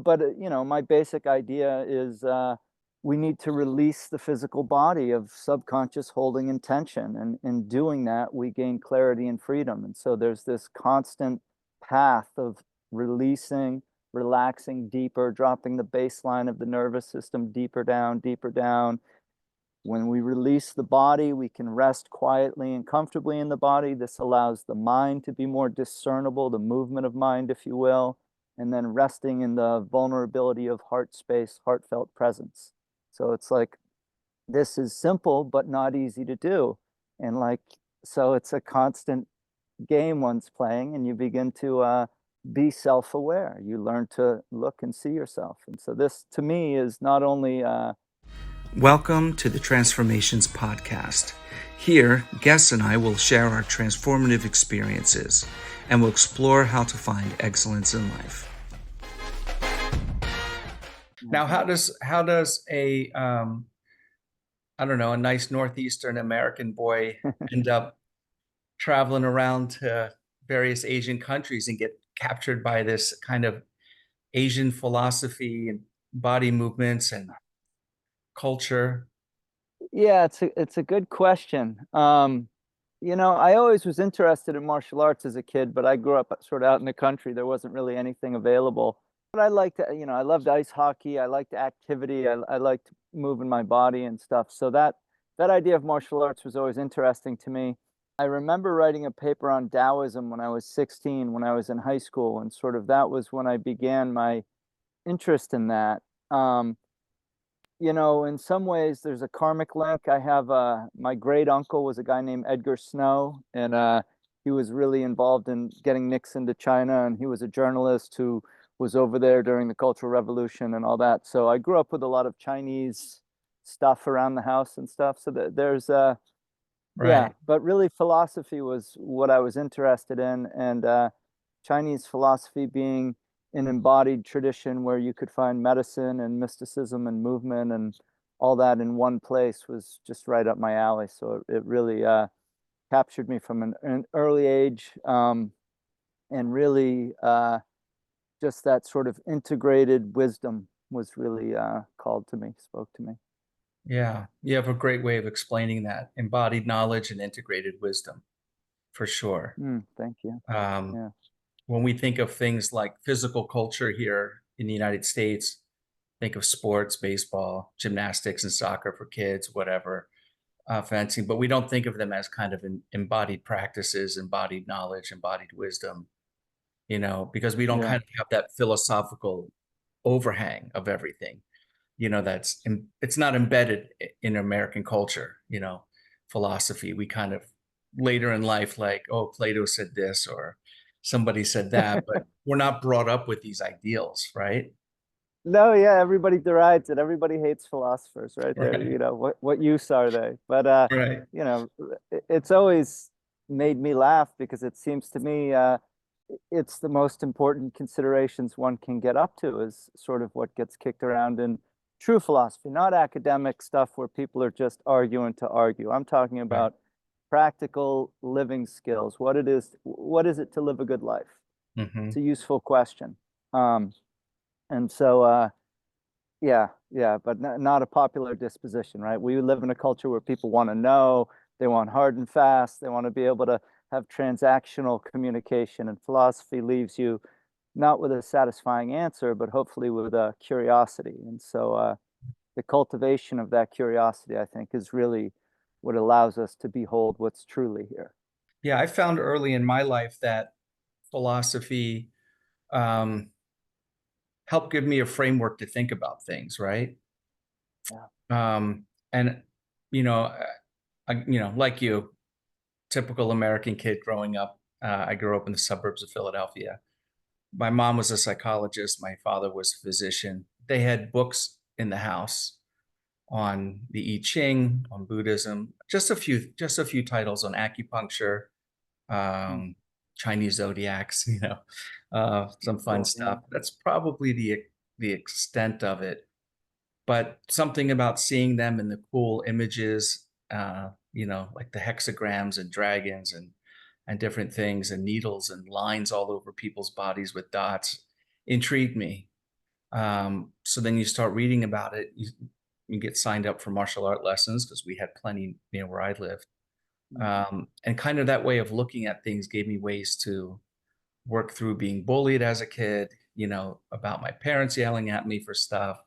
but my basic idea is we need to release the physical body of subconscious holding intention. And in doing that, we gain clarity and freedom. And so there's this constant path of releasing, relaxing deeper, dropping the baseline of the nervous system deeper down, deeper down. When we release the body, we can rest quietly and comfortably in the body. This allows the mind to be more discernible, the movement of mind, if you will, and then resting in the vulnerability of heart space, heartfelt presence. So it's like, this is simple, but not easy to do. And so it's a constant game one's playing, and you begin to be self-aware. You learn to look and see yourself. And so this, to me, is not only Welcome to the Transformations Podcast. Here, guests and I will share our transformative experiences and will explore how to find excellence in life. Now, how does a a nice Northeastern American boy end up traveling around to various Asian countries and get captured by this kind of Asian philosophy and body movements and culture? Yeah, it's a good question. I always was interested in martial arts as a kid, but I grew up sort of out in the country. There wasn't really anything available. But I liked, I loved ice hockey. I liked activity. I liked moving my body and stuff. So that idea of martial arts was always interesting to me. I remember writing a paper on Taoism when I was 16, when I was in high school, and sort of that was when I began my interest in that. In some ways, there's a karmic link. I have my great uncle was a guy named Edgar Snow, and he was really involved in getting Nixon to China, and he was a journalist who was over there during the Cultural Revolution and all that. So I grew up with a lot of Chinese stuff around the house and stuff. So there's Right. yeah, but really philosophy was what I was interested in, and Chinese philosophy being an embodied tradition where you could find medicine and mysticism and movement and all that in one place was just right up my alley. So it really captured me from an early age, and really just that sort of integrated wisdom was really called to me, spoke to me. Yeah, you have a great way of explaining that. Embodied knowledge and integrated wisdom, for sure. Thank you. Um, Yeah. when we think of things like physical culture here in the United States, think of sports, baseball, gymnastics, and soccer for kids, whatever, fencing, but we don't think of them as kind of embodied practices, embodied knowledge, embodied wisdom, because we don't Yeah. kind of have that philosophical overhang of everything. It's not embedded in American culture, philosophy. We kind of later in life, like, oh, Plato said this or somebody said that, but we're not brought up with these ideals, right? No, yeah, everybody derides it. Everybody hates philosophers, right? There, Right. what use are they? But Right. it's always made me laugh because it seems to me it's the most important considerations one can get up to is sort of what gets kicked around in true philosophy, not academic stuff where people are just arguing to argue. I'm talking Right. about practical living skills. What is it to live a good life? Mm-hmm. It's a useful question. And so, yeah, but not a popular disposition, right? We live in a culture where people want to know, they want hard and fast, they want to be able to have transactional communication, and philosophy leaves you not with a satisfying answer, but hopefully with a curiosity. And so, the cultivation of that curiosity, I think, is really what allows us to behold what's truly here. Yeah, I found early in my life that philosophy um, helped give me a framework to think about things, right? Yeah. And like you, typical American kid growing up. I grew up in the suburbs of Philadelphia. My mom was a psychologist. My father was a physician. They had books in the house on the I Ching, on Buddhism, just a few titles on acupuncture, Mm. Chinese zodiacs, some fun Cool. stuff. That's probably the extent of it. But something about seeing them in the cool images, like the hexagrams and dragons and different things and needles and lines all over people's bodies with dots intrigued me. So then you start reading about it. You get signed up for martial art lessons because we had plenty near where I lived. And kind of that way of looking at things gave me ways to work through being bullied as a kid, about my parents yelling at me for stuff,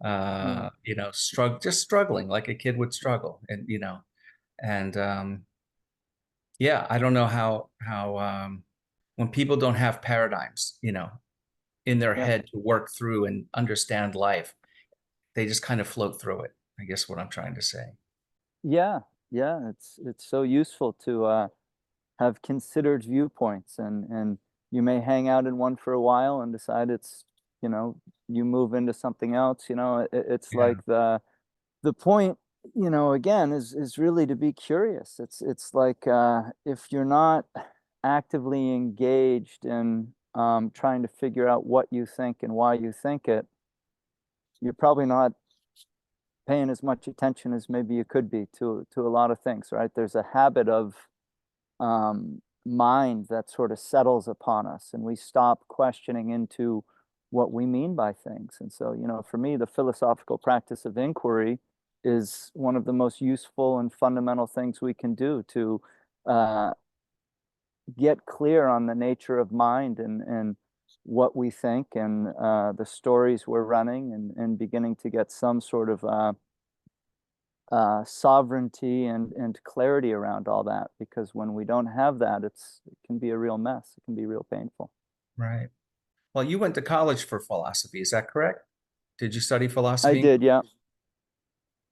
Yeah. just struggling like a kid would struggle. And yeah, I don't know how when people don't have paradigms, in their Yep. head to work through and understand life, they just kind of float through it. I guess what I'm trying to say. Yeah. Yeah. It's so useful to have considered viewpoints, and you may hang out in one for a while and decide it's, you move into something else. It's Yeah, like the point, again, is really to be curious. It's like if you're not actively engaged in trying to figure out what you think and why you think it, you're probably not paying as much attention as maybe you could be to a lot of things, right? There's a habit of mind that sort of settles upon us, and we stop questioning into what we mean by things. And so, for me, the philosophical practice of inquiry is one of the most useful and fundamental things we can do to uh, get clear on the nature of mind, and what we think, and the stories we're running, and beginning to get some sort of sovereignty and clarity around all that. Because when we don't have that, it can be a real mess. It can be real painful. right. Well, you went to college for philosophy, is that correct? Did you study I philosophy? did, yeah.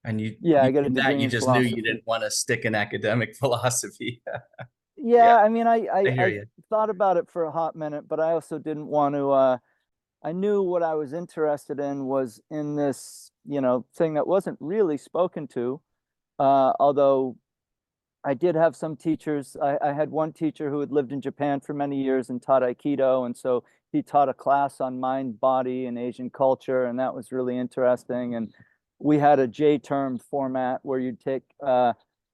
And Yeah, you I got a did that, degree you in just knew you philosophy. didn't want to stick in academic philosophy. Yeah, Yeah, I mean, I hear I you. thought about it for a hot minute, but I also didn't want to. I knew what I was interested in was in this, thing that wasn't really spoken to. Although I did have some teachers. I had one teacher who had lived in Japan for many years and taught Aikido. And so he taught a class on mind, body, and Asian culture. And that was really interesting. And we had a J-term format where you'd take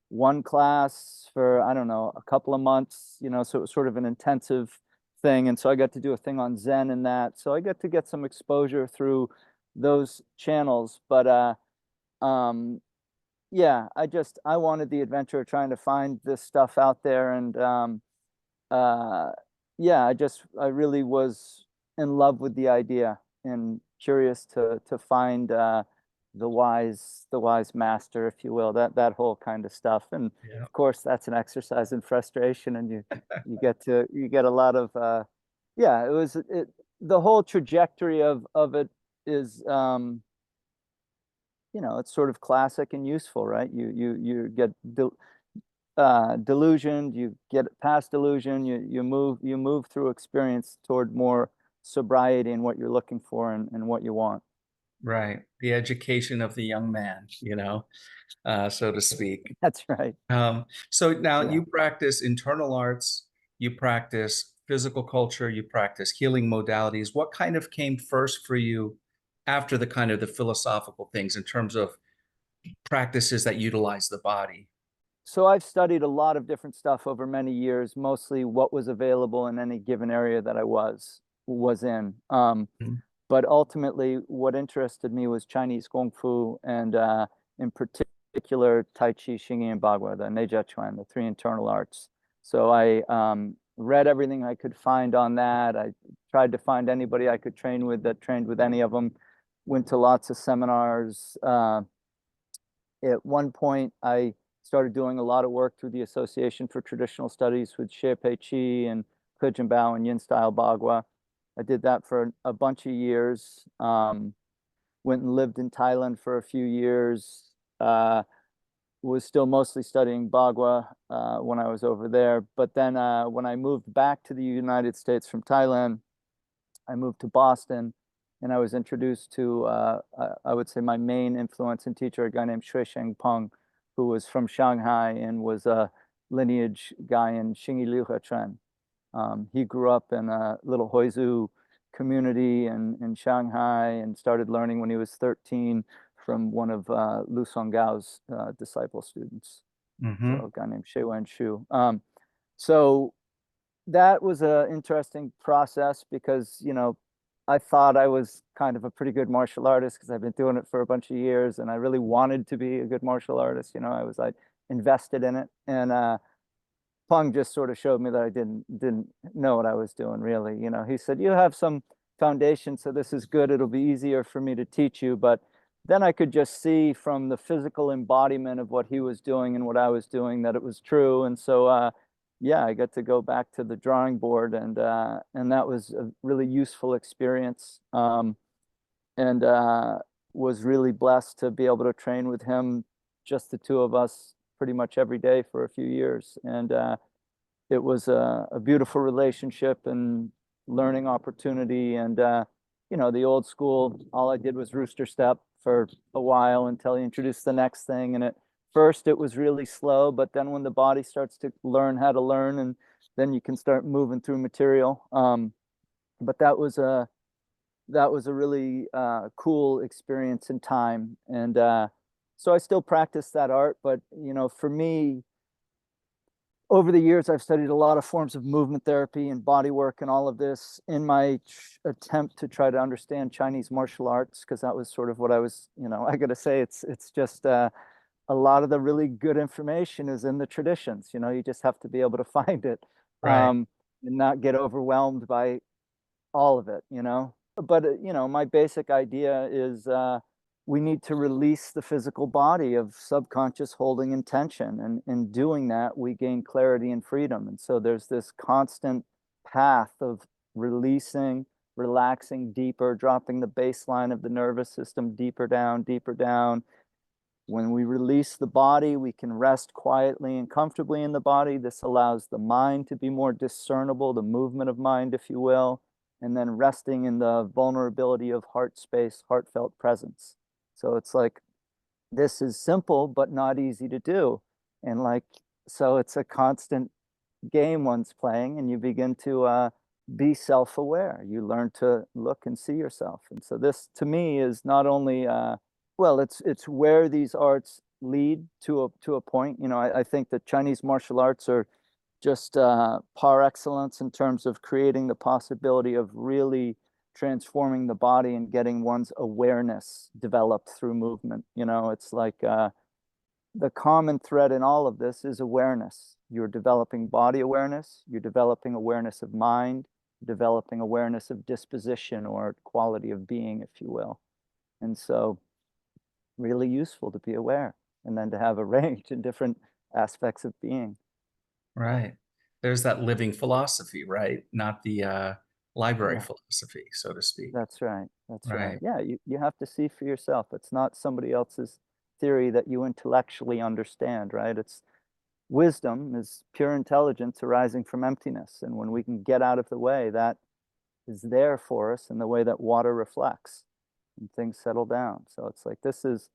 one class for, I don't know, a couple of months, so it was sort of an intensive thing. And so I got to do a thing on Zen and that. So I got to get some exposure through those channels. But um, yeah, I wanted the adventure of trying to find this stuff out there. And uh yeah, I really was in love with the idea, and curious to find the wise master, if you will, that whole kind of stuff. And Yeah, of course that's an exercise in frustration, and you get a lot of yeah, the whole trajectory of it is it's sort of classic and useful, right? You get delusioned, you get past delusion, you move through experience toward more sobriety in what you're looking for, and what you want. right. The education of the young man, so to speak. That's right. So now Yeah. you practice internal arts, you practice physical culture, you practice healing modalities. What kind of came first for you after the kind of the philosophical things in terms of practices that utilize the body? So I've studied a lot of different stuff over many years, mostly what was available in any given area that I was in. Mhm. But ultimately, what interested me was Chinese Kung Fu, and in particular, Tai Chi, Xingyi, and Bagua, the Neijia, the three internal arts. So I read everything I could find on that. I tried to find anybody I could train with that trained with any of them. Went to lots of seminars. At one point, I started doing a lot of work through the Association for Traditional Studies with Xie Pei Qi and Ke Jin Bao and Yin Style Bagua. I did that for a bunch of years. Went and lived in Thailand for a few years. Was still mostly studying Bagua when I was over there. But then when I moved back to the United States from Thailand, I moved to Boston, and I was introduced to, I would say, my main influence and teacher, a guy named Peng, who was from Shanghai and was a lineage guy in Xingyi Liuhe. He grew up in a little Huizu community in Shanghai, and started learning when he was 13 from one of Lu Songgao's disciple students, so Hmm. a guy named Shueng Shu. So that was an interesting process because, I thought I was kind of a pretty good martial artist because I've been doing it for a bunch of years, and I really wanted to be a good martial artist. I was like invested in it, and Peng just sort of showed me that I didn't know what I was doing really. He said, "You have some foundation, so this is good. It'll be easier for me to teach you." But then I could just see from the physical embodiment of what he was doing and what I was doing that it was true. And so yeah, I got to go back to the drawing board, and that was a really useful experience. And was really blessed to be able to train with him, just the two of us, pretty much every day for a few years. And it was a beautiful relationship and learning opportunity. And the old school, all I did was rooster step for a while until he introduced the next thing. And at first it was really slow, but then when the body starts to learn how to learn, and then you can start moving through material. But that was a really cool experience in time. And so I still practice that art, but for me, over the years, I've studied a lot of forms of movement therapy and body work and all of this in my attempt to try to understand Chinese martial arts, because that was sort of what I was, I got to say, it's just a lot of the really good information is in the traditions. You just have to be able to find it, Right. and not get overwhelmed by all of it. But my basic idea is we need to release the physical body of subconscious holding intention, and in doing that we gain clarity and freedom. And so there's this constant path of releasing, relaxing deeper, dropping the baseline of the nervous system deeper down, deeper down. When we release the body, we can rest quietly and comfortably in the body. This allows the mind to be more discernible, the movement of mind, if you will, and then resting in the vulnerability of heart space, heartfelt presence. So it's like, this is simple, but not easy to do. And so it's a constant game one's playing, and you begin to be self-aware. You learn to look and see yourself. And so this, to me, is not only well, it's where these arts lead to a point. I think that Chinese martial arts are just par excellence in terms of creating the possibility of really transforming the body and getting one's awareness developed through movement. It's like the common thread in all of this is awareness. You're developing body awareness, you're developing awareness of mind, developing awareness of disposition or quality of being, if you will. And so really useful to be aware, and then to have a range in different aspects of being. Right. There's that living philosophy, right? Not the library Yeah, philosophy, so to speak. that's right. That's right. Right. Yeah, you have to see for yourself. It's not somebody else's theory that you intellectually understand, right? It's wisdom is pure intelligence arising from emptiness. And when we can get out of the way, that is there for us in the way that water reflects and things settle down. So it's like, this is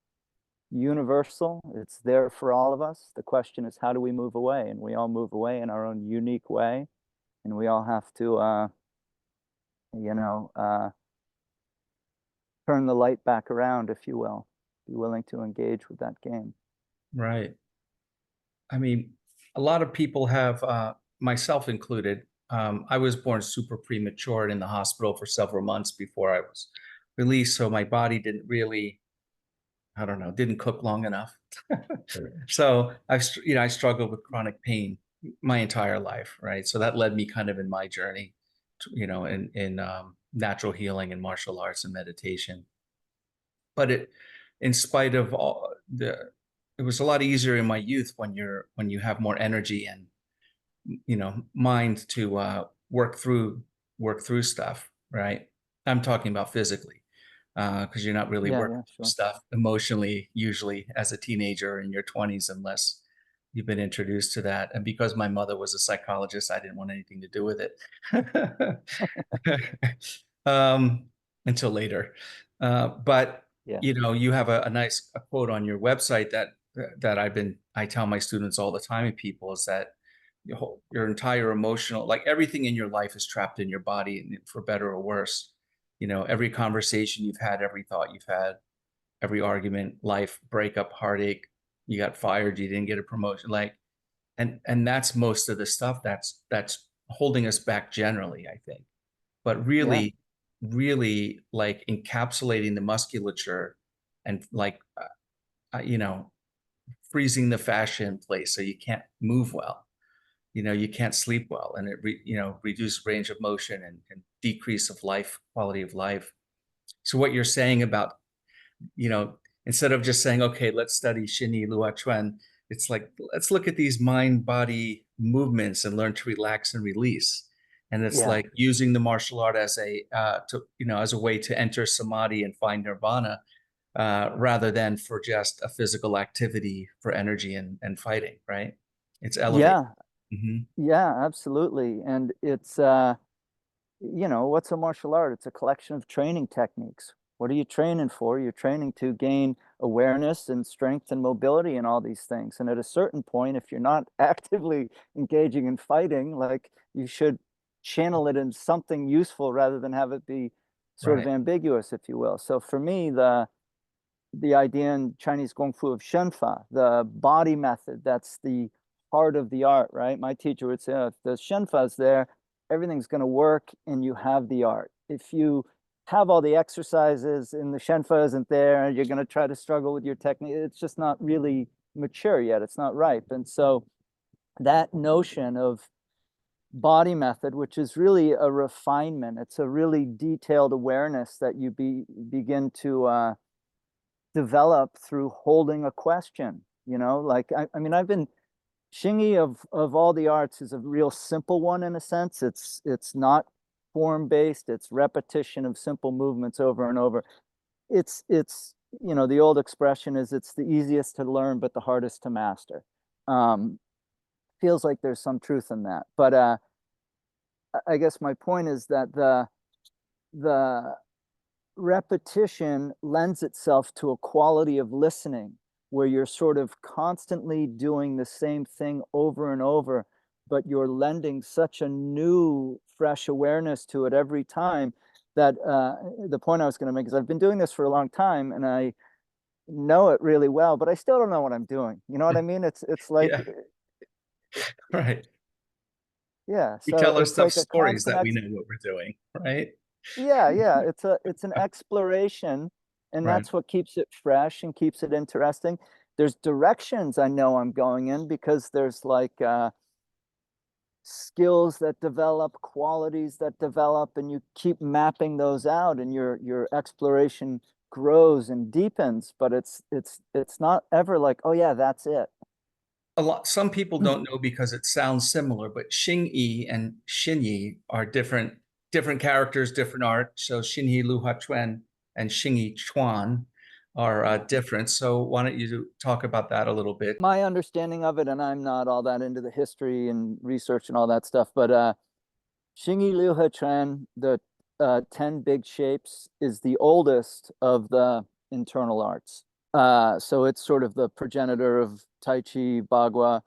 universal. It's there for all of us. The question is, how do we move away? And we all move away in our own unique way. And we all have to, you know, uh, turn the light back around, if you will. Be willing to engage with that game. Right. I mean, a lot of people have, myself included, I was born super premature and in the hospital for several months before I was released. So my body didn't really, I don't know, didn't cook long enough. So I struggled with chronic pain my entire life, right? So that led me kind of in my journey, in natural healing and martial arts and meditation. But in spite of all it was a lot easier in my youth when you have more energy and mind to work through stuff, right? I'm talking about physically, because you're not really Yeah, working yeah, through sure. stuff emotionally usually as a teenager in your 20s, unless you've been introduced to that. And because my mother was a psychologist, I didn't want anything to do with it. um, until later. But Yeah, you have a nice quote on your website that I tell my students all the time, and people, is that your entire emotional, like everything in your life is trapped in your body, and for better or worse. Every conversation you've had, every thought you've had, every argument, life, breakup, heartache, you got fired, you didn't get a promotion, like, and that's most of the stuff that's holding us back generally, I think. But yeah, really, really like encapsulating the musculature and like, you know, freezing the fascia in place so you can't move well. You know, you can't sleep well, and you know, reduce range of motion and decrease of life, quality of life. So what you're saying about, you know, instead of just saying, okay, let's study Xinyi Luo Chuan, it's like, let's look at these mind body movements and learn to relax and release. And it's Yeah. like using the martial art as a to, you know, as a way to enter samadhi and find nirvana, rather than for just a physical activity for energy and fighting, right? It's elevated. Yeah. Mm-hmm. Yeah, absolutely. And it's you know, what's a martial art? It's a collection of training techniques. What are you training for? You're training to gain awareness and strength and mobility and all these things. And at a certain point, if you're not actively engaging in fighting, like you should channel it in something useful rather than have it be sort of Right. ambiguous, if you will. So for me, the idea in Chinese Kung Fu of Shen Fa, the body method, that's the heart of the art, right? My teacher would say, oh, if the Shen Fa is there, everything's going to work and you have the art. If you have all the exercises and the Shen Fa isn't there and you're going to try to struggle with your technique, it's just not really mature yet. It's not ripe. And so that notion of body method, which is really a refinement, it's a really detailed awareness that you begin to develop through holding a question. You know, like I mean, I've been Xingyi of all the arts is a real simple one in a sense. It's not form based. It's repetition of simple movements over and over. It's you know, the old expression is it's the easiest to learn but the hardest to master. Um, Feels like there's some truth in that. But I guess my point is that the repetition lends itself to a quality of listening where you're sort of constantly doing the same thing over and over, but you're lending such a new, fresh awareness to it every time that the point I was going to make is I've been doing this for a long time and I know it really well, but I still don't know what I'm doing. You know what I mean? It's like, Yeah. Right. yeah. We So tell it's ourselves like a stories constant that we know what we're doing, right? yeah, yeah, it's an exploration, and Right. that's what keeps it fresh and keeps it interesting. There's directions I know I'm going in because there's like skills that develop, qualities that develop, and you keep mapping those out, and your exploration grows and deepens. But it's not ever like, oh yeah, that's it. Some people don't know because it sounds similar, but Xingyi and Xinyi are different characters, different art. So Xinyi Lu Chuan and Xingyi Chuan are different. So why don't you talk about that a little bit? My understanding of it, and I'm not all that into the history and research and all that stuff, but Xingyi Liuhe the 10 big shapes, is the oldest of the internal arts. So it's sort of the progenitor of Taichi, Bagua.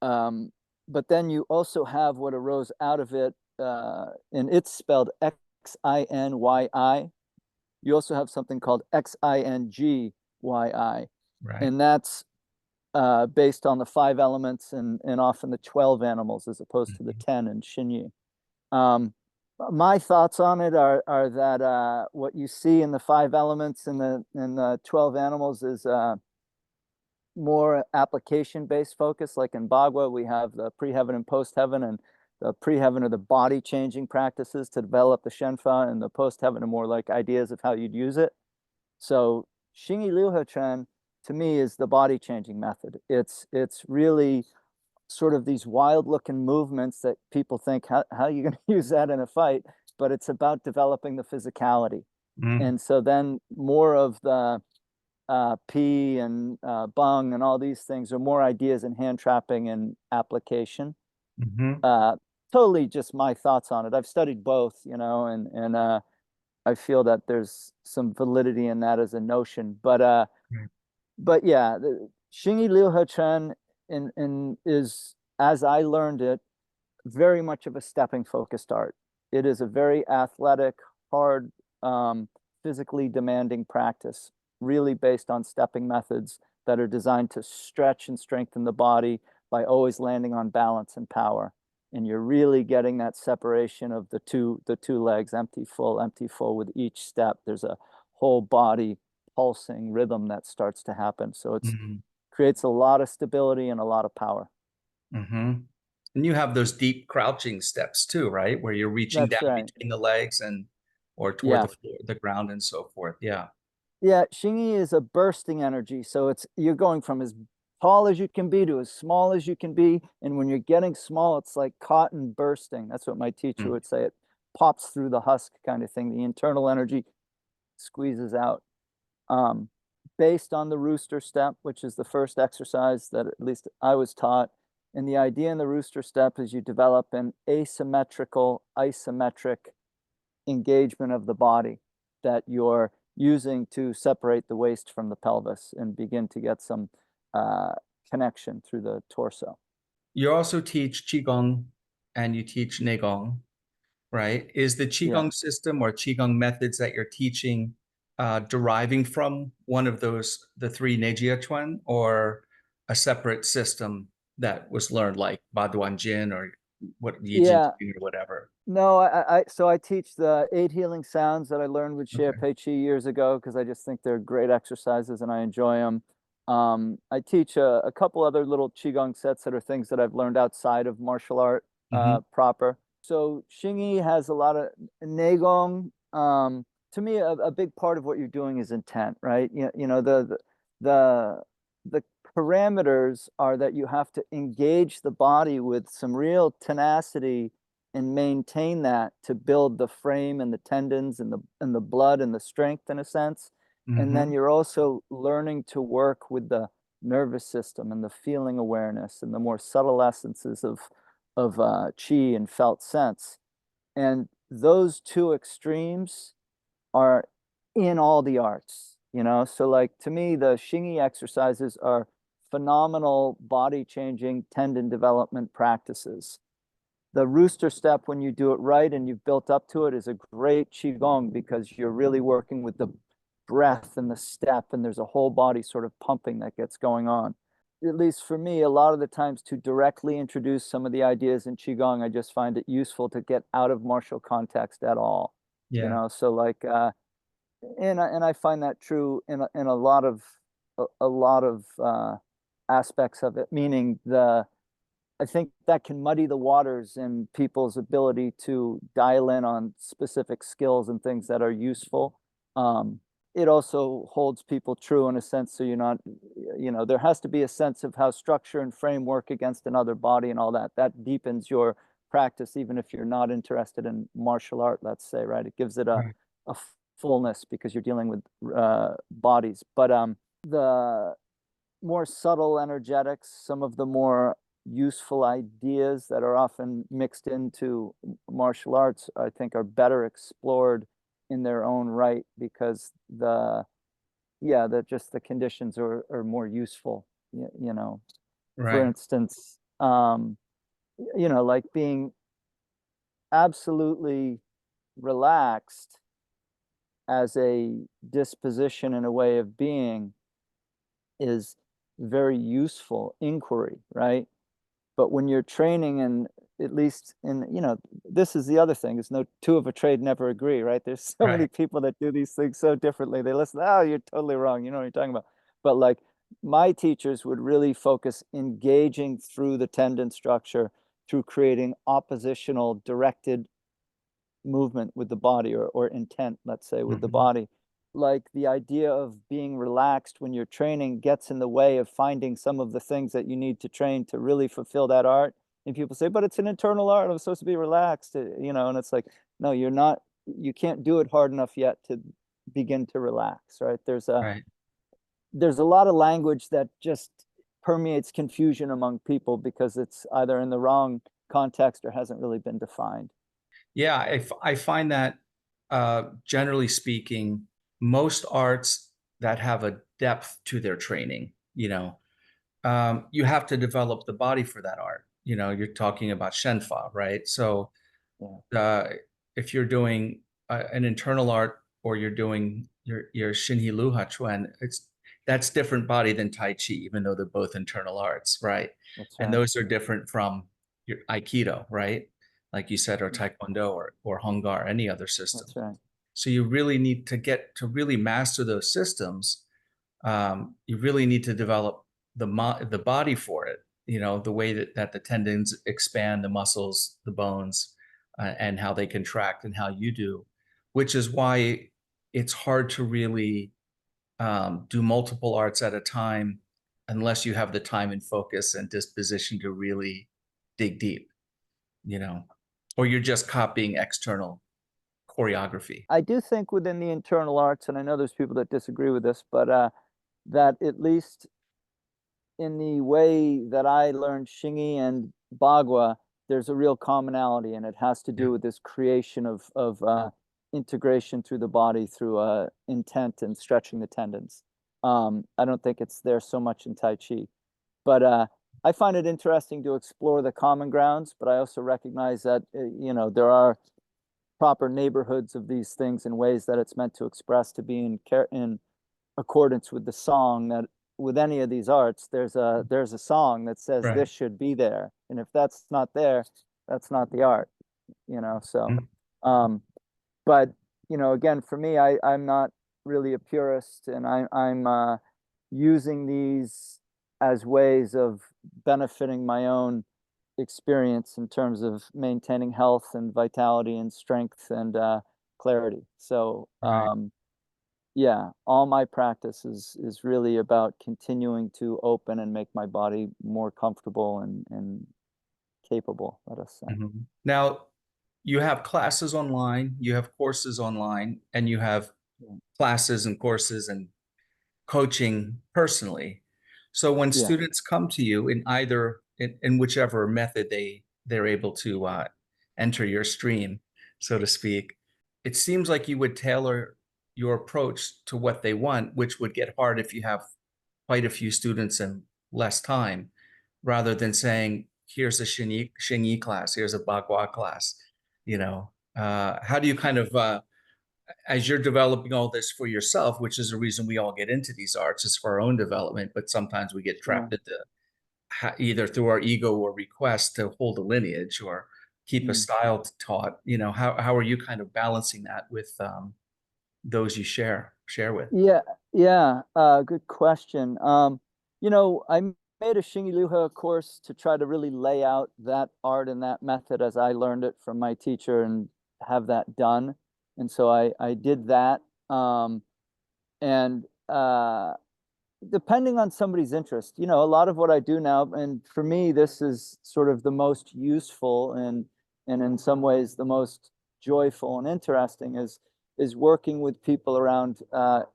Um, but then you also have what arose out of it, and it's spelled Xinyi. You also have something called Xingyi, Right. and that's based on the 5 elements and often the 12 animals as opposed to the Mhm. 10 in Xinyi. Um, my thoughts on it are that what you see in the 5 elements and the 12 animals is more application based focus. Like in Bagua, we have the pre-heaven and post-heaven, and the pre-heaven are the body changing practices to develop the Shen Fa, and the post-heaven are more like ideas of how you'd use it. So Xingyi Liuhe Chen to me is the body changing method. It's really sort of these wild looking movements that people think, how are you going to use that in a fight? But it's about developing the physicality. Mhm. And so then more of the P and Bung and all these things are more ideas in hand trapping and application. Mhm. Uh, Totally just my thoughts on it. I've studied both, you know, and I feel that there's some validity in that as a notion. Right. But yeah, the Xingyi Liuhe Chen is, as I learned it, very much of a stepping focused art. It is a very athletic, hard, physically demanding practice, really based on stepping methods that are designed to stretch and strengthen the body by always landing on balance and power. and you're really getting that separation of the two legs, empty, full with each step. There's a whole body pulsing rhythm that starts to happen. So it's creates a lot of stability and a lot of power. And you have those deep crouching steps too, right? Where you're reaching That's down right. between the legs and or toward Yeah. the floor, the ground and so forth. Yeah. Yeah, Xingyi is a bursting energy. So it's you're going from as tall as you can be to as small as you can be. And when you're getting small, it's like cotton bursting. That's what my teacher Mm. would say. It pops through the husk kind of thing. The internal energy squeezes out. Um, Based on the rooster step, which is the first exercise that at least I was taught. And the idea in the rooster step is you develop an asymmetrical, isometric engagement of the body that you're using to separate the waist from the pelvis and begin to get some uh, connection through the torso. You also teach Qigong and you teach Neigong, right? Is the Yeah. Qigong system or Qigong methods that you're teaching deriving from one of those, the three Neijia Quan, or a separate system that was learned like Bagua Jin or what Jin Yeah. or whatever? No, so I teach the 8 healing sounds that I learned with Xie Okay. Pei Chi years ago because I just think they're great exercises and I enjoy them. I teach a couple other little Qigong sets that are things that I've learned outside of martial art proper. So Xingyi has a lot of Neigong. To me, a big part of what you're doing is intent, right? You know the the parameters are that you have to engage the body with some real tenacity and maintain that to build the frame and the tendons and the blood and the strength in a sense. And then you're also learning to work with the nervous system and the feeling awareness and the more subtle essences of chi and felt sense. And those two extremes are in all the arts, you know? So like to me, the Xingyi exercises are phenomenal body changing tendon development practices. The rooster step, when you do it right and you've built up to it, is a great qigong because you're really working with the breath and the step, and there's a whole body sort of pumping that gets going on. At least for me, a lot of the times to directly introduce some of the ideas in qigong, I just find it useful to get out of martial context at all. You Yeah. know, so like, and I find that true in a lot of a lot of aspects of it. Meaning I think that can muddy the waters in people's ability to dial in on specific skills and things that are useful. It also holds people true in a sense, so you're not, you know, there has to be a sense of how structure and framework against another body and all that. That deepens your practice, even if you're not interested in martial art, let's say, right? It gives it Right. a fullness because you're dealing with bodies. But the more subtle energetics, some of the more useful ideas that are often mixed into martial arts, I think are better explored in their own right because just the conditions are more useful. You know, for Right. instance, you know, like being absolutely relaxed as a disposition and a way of being is very useful inquiry, right? But when you're training, and at least in, you know, this is the other thing, is no two of a trade never agree, right? There's so many Right. people that do these things so differently. They listen, oh, you're totally wrong. You know what you're talking about. But like my teachers would really focus engaging through the tendon structure through creating oppositional directed movement with the body or intent, let's say, with the body. Like the idea of being relaxed when you're training gets in the way of finding some of the things that you need to train to really fulfill that art. And people say, but it's an internal art. I'm supposed to be relaxed, you know, and it's like, no, you're not, you can't do it hard enough yet to begin to relax, right? Right. There's a lot of language that just permeates confusion among people because it's either in the wrong context or hasn't really been defined. Yeah, I find that generally speaking, most arts that have a depth to their training, you have to develop the body for that art. You're talking about Shen Fa, right? So Yeah. uh, if you're doing an internal art or you're doing your Xinyi Luha Chuan, that's different body than Tai Chi, even though they're both internal arts, right? That's And right. those are different from your Aikido, right? Like you said, or Taekwondo or Hung Gar, any other system. That's right. So you really need to get to really master those systems. You really need to develop the body for it. You know, the way that the tendons expand, the muscles, the bones, and how they contract and how you do, which is why it's hard to really do multiple arts at a time unless you have the time and focus and disposition to really dig deep, you know, or you're just copying external choreography. I do think within the internal arts, and I know there's people that disagree with this, but that at least in the way that I learned Xingyi and Bagua, there's a real commonality, and it has to Yeah. do with this creation of integration through the body through intent and stretching the tendons. I don't think it's there so much in Tai Chi, but I find it interesting to explore the common grounds. But I also recognize that you know, there are proper neighborhoods of these things in ways that it's meant to express, to be in accordance with the song. That with any of these arts, there's a song that says Right. this should be there, and if that's not there, that's not the art, you know. So Mhm. but you know, again, for me, I'm not really a purist, and I'm using these as ways of benefiting my own experience in terms of maintaining health and vitality and strength and clarity. So Right. yeah, all my practice is really about continuing to open and make my body more comfortable and capable, let us say. Mhm. Now, you have classes online, you have courses online, and you have Yeah. classes and courses and coaching personally. So when Yeah. students come to you in either in whichever method they're able to enter your stream, so to speak, it seems like you would tailor your approach to what they want, which would get hard if you have quite a few students and less time, rather than saying, here's a Xingyi class, here's a Bagua class, you know. How do you kind of as you're developing all this for yourself, which is the reason we all get into these arts, is for our own development, but sometimes we get Sure. trapped into either through our ego or request to hold a lineage or keep a Mm. style taught. You know, how are you kind of balancing that with those you share with? Yeah, yeah, good question. You know, made a Xingyi Liuhe course to try to really lay out that art and that method as I learned it from my teacher and have that done. And so I did that. And depending on somebody's interest, you know, a lot of what I do now, and for me, this is sort of the most useful and in some ways the most joyful and interesting is working with people around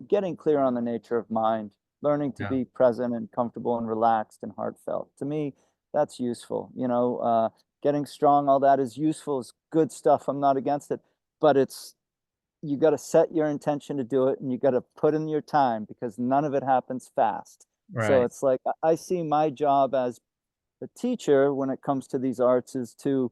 getting clear on the nature of mind, learning to Yeah. be present and comfortable and relaxed and heartfelt. To me, that's useful. You know, getting strong, all that is useful, is good stuff. I'm not against it, but it's you got to set your intention to do it, and you got to put in your time because none of it happens fast. So Right. it's like I see my job as a teacher when it comes to these arts is to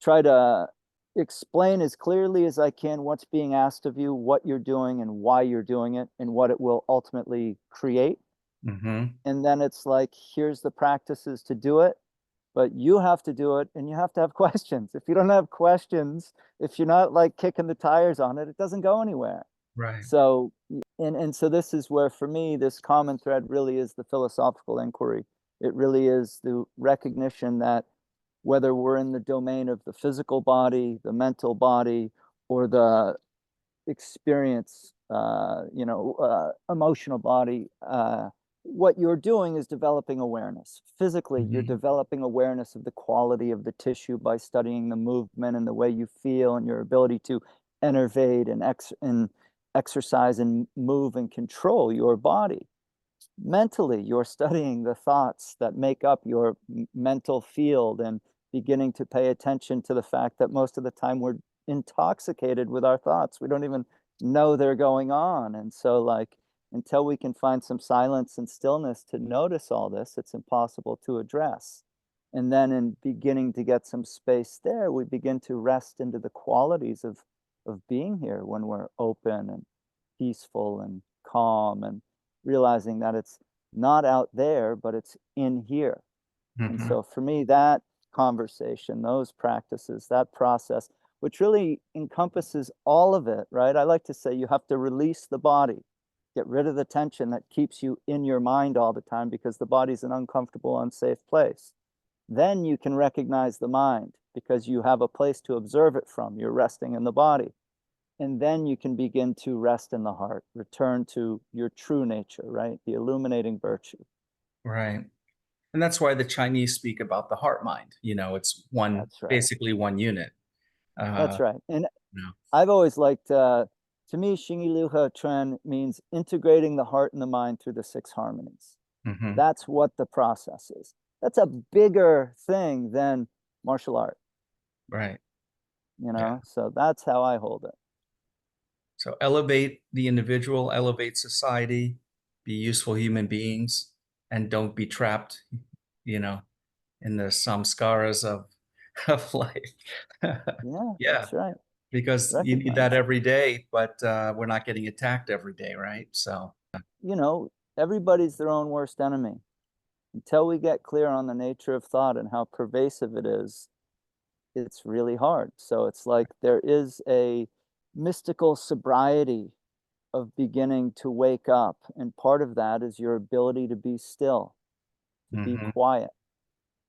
try to explain as clearly as I can what's being asked of you, what you're doing and why you're doing it and what it will ultimately create. Mm-hmm. And then it's like, here's the practices to do it, but you have to do it and you have to have questions. If you don't have questions, if you're not like kicking the tires on it, it doesn't go anywhere. Right. So, and so this is where for me, this common thread really is the philosophical inquiry. It really is the recognition that whether we're in the domain of the physical body, the mental body, or the experience, emotional body, what you're doing is developing awareness. Physically, you're Mm-hmm. developing awareness of the quality of the tissue by studying the movement and the way you feel and your ability to innervate and exercise and move and control your body. Mentally, you're studying the thoughts that make up your mental field and beginning to pay attention to the fact that most of the time we're intoxicated with our thoughts. We don't even know they're going on. And so, like, until we can find some silence and stillness to notice all this, it's impossible to address. And then, in beginning to get some space there, we begin to rest into the qualities of being here when we're open and peaceful and calm and realizing that it's not out there, but it's in here. And Mm-hmm. so for me, that conversation, those practices, that process, which really encompasses all of it, right? I like to say you have to release the body, get rid of the tension that keeps you in your mind all the time because the body's an uncomfortable, unsafe place. Then you can recognize the mind because you have a place to observe it from. You're resting in the body. And then you can begin to rest in the heart, return to your true nature, right? The illuminating virtue. Right. And that's why the Chinese speak about the heart mind. It's That's right. basically one unit. That's right. And You know. I've always liked, to me, Xingyi Liuhe Tren means integrating the heart and the mind through the six harmonies. Mhm. That's what the process is. That's a bigger thing than martial art, Right. you Yeah. know? So that's how I hold it. So elevate the individual, elevate society, be useful human beings, and don't be trapped, you know, in the samskaras of life. Yeah, Yeah, that's right. because you need that Recognize. every day, but we're not getting attacked every day, right? So, You know, everybody's their own worst enemy. Until we get clear on the nature of thought and how pervasive it is, it's really hard. So it's like there is a mystical sobriety of beginning to wake up. And part of that is your ability to be still, to be mhm, quiet.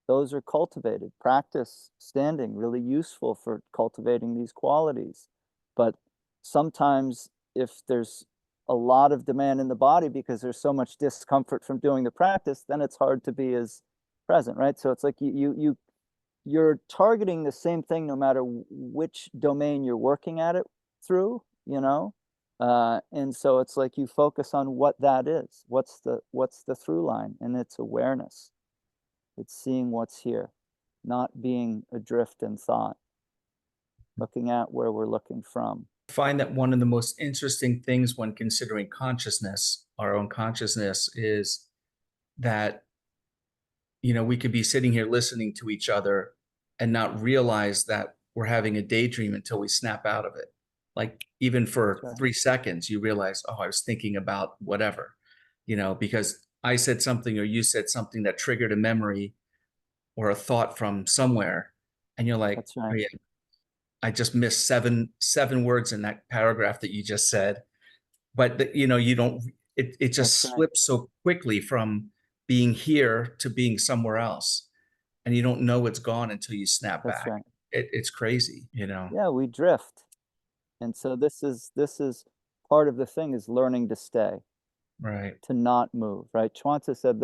Those are cultivated. Practice standing, really useful for cultivating these qualities. But sometimes if there's a lot of demand in the body because there's so much discomfort from doing the practice, then it's hard to be as present, right? So it's like you're targeting the same thing no matter which domain you're working at it through, you know? And so it's like you focus on what that is. What's the through line? And it's awareness. It's seeing what's here, not being adrift in thought, looking at where we're looking from. I find that one of the most interesting things when considering consciousness, our own consciousness, is that we could be sitting here listening to each other and not realize that we're having a daydream until we snap out of it. Like even That's for right. 3 seconds, you realize, oh, I was thinking about whatever, because I said something or you said something that triggered a memory or a thought from somewhere. And you're like, That's oh right. yeah, I just missed seven words in that paragraph that you just said. But you don't, it That's just right. slips so quickly from being here to being somewhere else, and you don't know it's gone until you snap That's back. right. It's crazy. Yeah, we drift. And so this is part of the thing is learning to stay, Right. to not move, right? Chuanzi said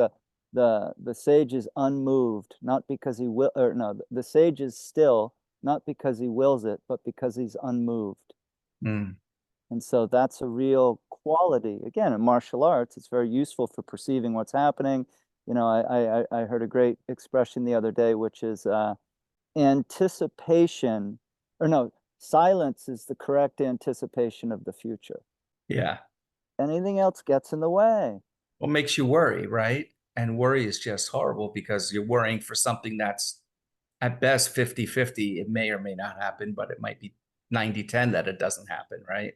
the sage is unmoved, not because he will, or no, the sage is still, not because he wills it, but because he's unmoved. Mm. And so that's a real quality. Again, in martial arts, it's very useful for perceiving what's happening. You know, I heard a great expression the other day, which is anticipation, or no, silence is the correct anticipation of the future. Yeah. Anything else gets in the way. What makes you worry, right? And worry is just horrible because you're worrying for something that's at best 50-50. It may or may not happen, but it might be 90-10 that it doesn't happen, right?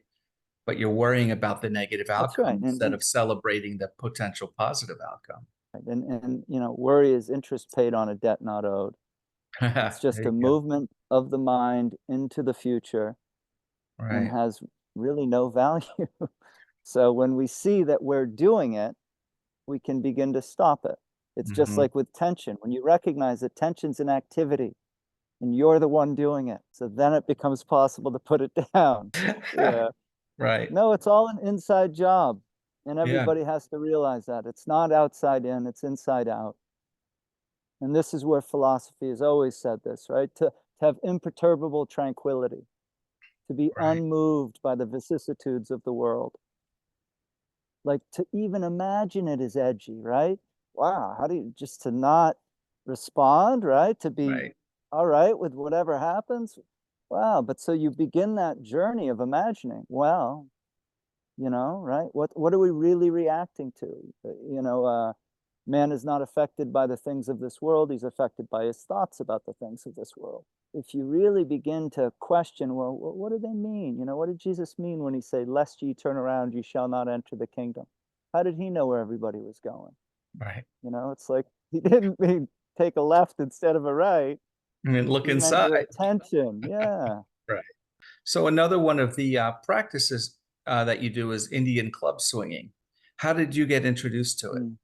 But you're worrying about the negative That's outcome right. instead of celebrating the potential positive outcome. You know, worry is interest paid on a debt not owed. It's There just a you go. movement of the mind into the future and Right. has really no value. So when we see that we're doing it, we can begin to stop it. It's just Hmm. like with tension. When you recognize that tension's an activity and you're the one doing it, so then it becomes possible to put it down. Yeah. Right. No, it's all an inside job. And Yeah. everybody has to realize that. It's not outside in, it's inside out. And this is where philosophy has always said this, right? To have imperturbable tranquility, to be Right. unmoved by the vicissitudes of the world. Like to even imagine it is edgy, right? Wow, how do you just to not respond, right? To be Right. all right with whatever happens. Wow, but so you begin that journey of imagining, well, you know, right? What are we really reacting to? Man is not affected by the things of this world, he's affected by his thoughts about the things of this world. If you really begin to question, well, what do they mean? You know, what did Jesus mean when he said, lest ye turn around, you shall not enter the kingdom? How did he know where everybody was going? Right. You know, it's like he didn't mean take a left instead of a right. I mean, look You meant inside. your attention. Yeah. Right. So another one of the practices that you do is Indian club swinging. How did you get introduced to it? Mm.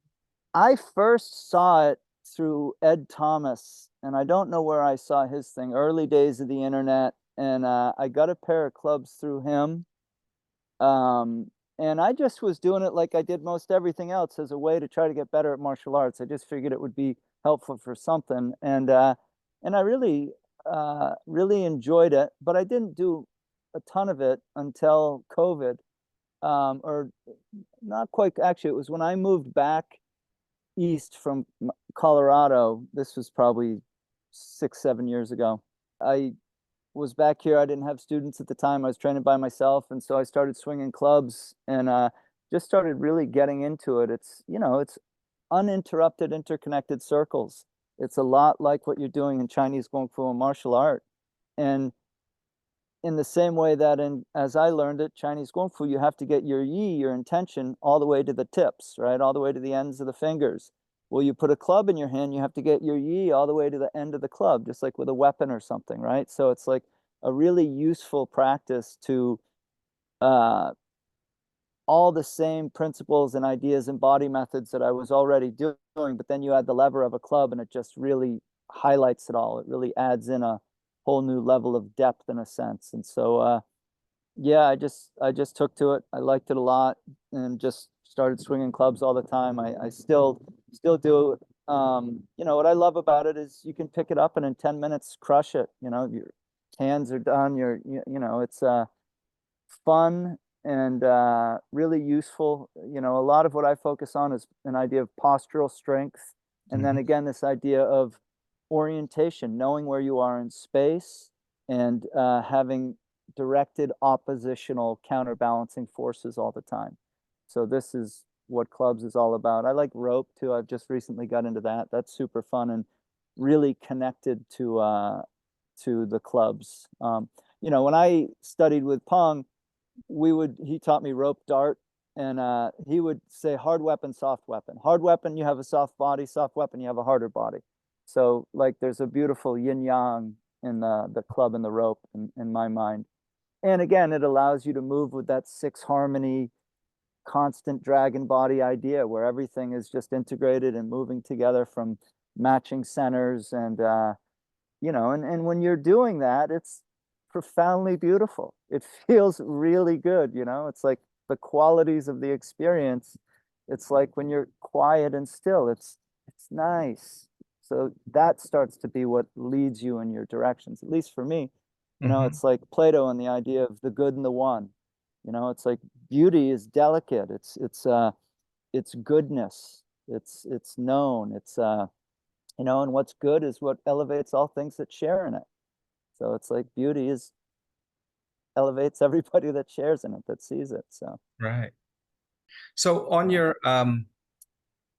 I first saw it through Ed Thomas, and I don't know where I saw his thing, early days of the internet. And I got a pair of clubs through him. Um, and I just was doing it like I did most everything else as a way to try to get better at martial arts. I just figured it would be helpful for something. And I really enjoyed it, but I didn't do a ton of it until COVID. Or not quite, actually, it was when I moved back east from Colorado. This was probably 6, 7 years ago. I was back here. I didn't have students at the time. I was training by myself, and so I started swinging clubs and just started really getting into it. It's uninterrupted, interconnected circles. It's a lot like what you're doing in Chinese Kung Fu and martial art. And in the same way that as I learned it, Chinese Kung Fu, you have to get your yi, your intention, all the way to the tips, right? All the way to the ends of the fingers. Well, you put a club in your hand, you have to get your yi all the way to the end of the club, just like with a weapon or something, right? So it's like a really useful practice to uh, all the same principles and ideas and body methods that I was already doing, but then you add the lever of a club and it just really highlights it all. It really adds in a whole new level of depth in a sense. And so yeah, I just took to it. I liked it a lot and just started swinging clubs all the time. I still do it. What I love about it is you can pick it up and in 10 minutes crush it. Your hands are done. It's fun and really useful. A lot of what I focus on is an idea of postural strength. And then Mhm. again, this idea of orientation, knowing where you are in space and having directed oppositional counterbalancing forces all the time. So this is what clubs is all about. I like rope too. I've just recently got into that. That's super fun and really connected to the clubs. When I studied with Peng, he taught me rope dart, and he would say hard weapon, soft weapon. Hard weapon, you have a soft body. Soft weapon, you have a harder body. So like there's a beautiful yin yang in the club and the rope in my mind. And again, it allows you to move with that six harmony, constant dragon body idea where everything is just integrated and moving together from matching centers and when you're doing that, it's profoundly beautiful. It feels really good. It's like the qualities of the experience. It's like when you're quiet and still, it's nice. So that starts to be what leads you in your directions, at least for me. Mhm. It's like Plato and the idea of the good and the one. It's like beauty is delicate. It's goodness. It's known. And what's good is what elevates all things that share in it. So it's like beauty is elevates everybody that shares in it, that sees it. So Right. So on yeah. your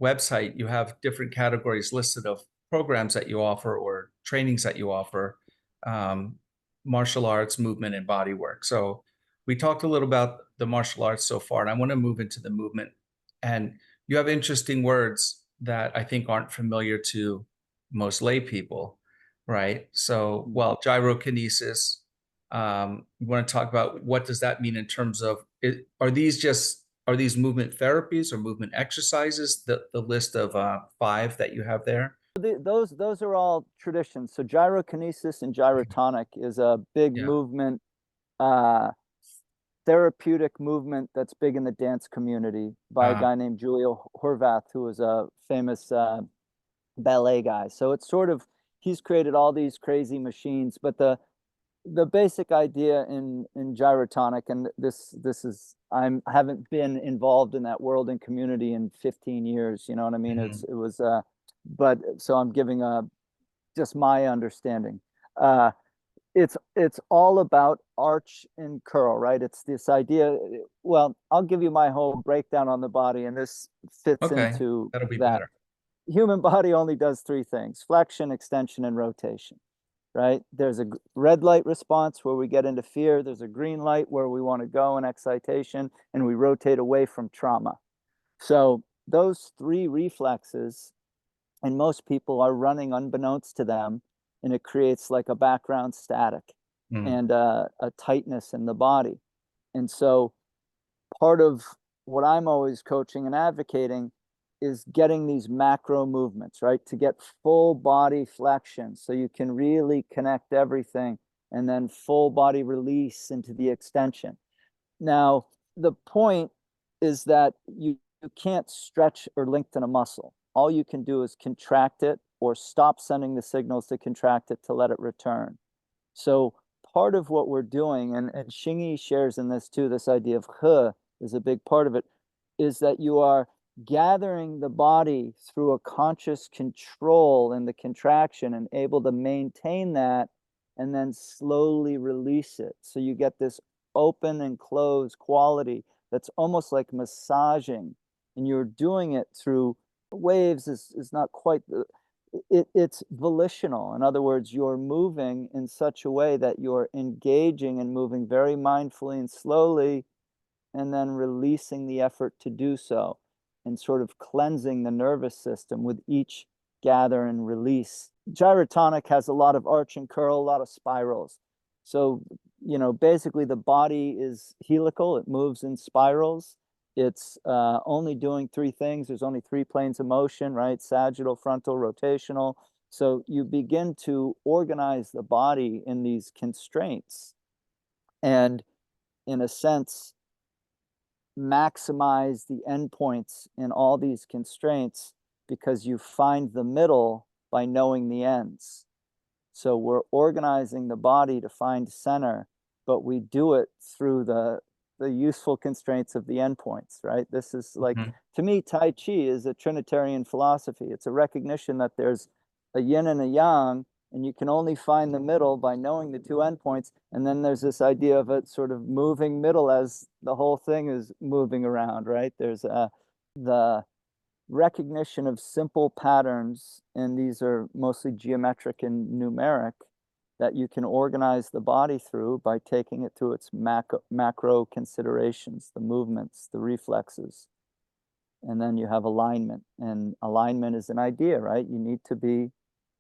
website, you have different categories listed of programs that you offer or trainings that you offer, um, martial arts, movement, and body work. So we talked a little about the martial arts so far, and I want to move into the movement. And you have interesting words that I think aren't familiar to most lay people, right? So, Mm. well, gyrokinesis. You want to talk about what does that mean in terms of are these movement therapies or movement exercises? The list of five that you have there. Those are all traditions. So gyrokinesis and gyrotonic is a big Yeah. movement, uh, therapeutic movement that's big in the dance community by a Uh, guy named Julio Horvath, who is a famous ballet guy. So it's sort of he's created all these crazy machines, but the basic idea in gyrotonic, and this is I haven't been involved in that world and community in 15 years. You know what I mean? mhm. It was but so I'm giving just my understanding. Uh, it's all about arch and curl, right? It's this idea. Well, I'll give you my whole breakdown on the body, and this fits Okay, into that'll be that. better. Human body only does three things: flexion, extension, and rotation, right? There's a red light response where we get into fear. There's a green light where we want to go in excitation, and we rotate away from trauma. So those three reflexes, and most people are running unbeknownst to them, and it creates like a background static and a tightness in the body. And so part of what I'm always coaching and advocating is getting these macro movements, right? To get full body flexion so you can really connect everything, and then full body release into the extension. Now, the point is that you can't stretch or lengthen a muscle. All you can do is contract it or stop sending the signals to contract it to let it return. So part of what we're doing, and Xingyi shares in this too, this idea of he is a big part of it, is that you are gathering the body through a conscious control in the contraction and able to maintain that and then slowly release it. So you get this open and close quality that's almost like massaging, and you're doing it through waves is not quite the, it's volitional. In other words, you're moving in such a way that you're engaging and moving very mindfully and slowly, and then releasing the effort to do so, and sort of cleansing the nervous system with each gather and release. Gyrotonic has a lot of arch and curl, a lot of spirals. So, basically the body is helical, it moves in spirals. It's only doing three things. There's only three planes of motion, right? Sagittal, frontal, rotational. So you begin to organize the body in these constraints and, in a sense, maximize the endpoints in all these constraints, because you find the middle by knowing the ends. So we're organizing the body to find center, but we do it through the useful constraints of the endpoints, right? This is like, to me, Tai Chi is a Trinitarian philosophy. It's a recognition that there's a yin and a yang, and you can only find the middle by knowing the two endpoints. And then there's this idea of a sort of moving middle as the whole thing is moving around, right? There's the recognition of simple patterns, and these are mostly geometric and numeric, that you can organize the body through by taking it through its macro considerations, the movements, the reflexes. And then you have alignment, and alignment is an idea, right? You need to be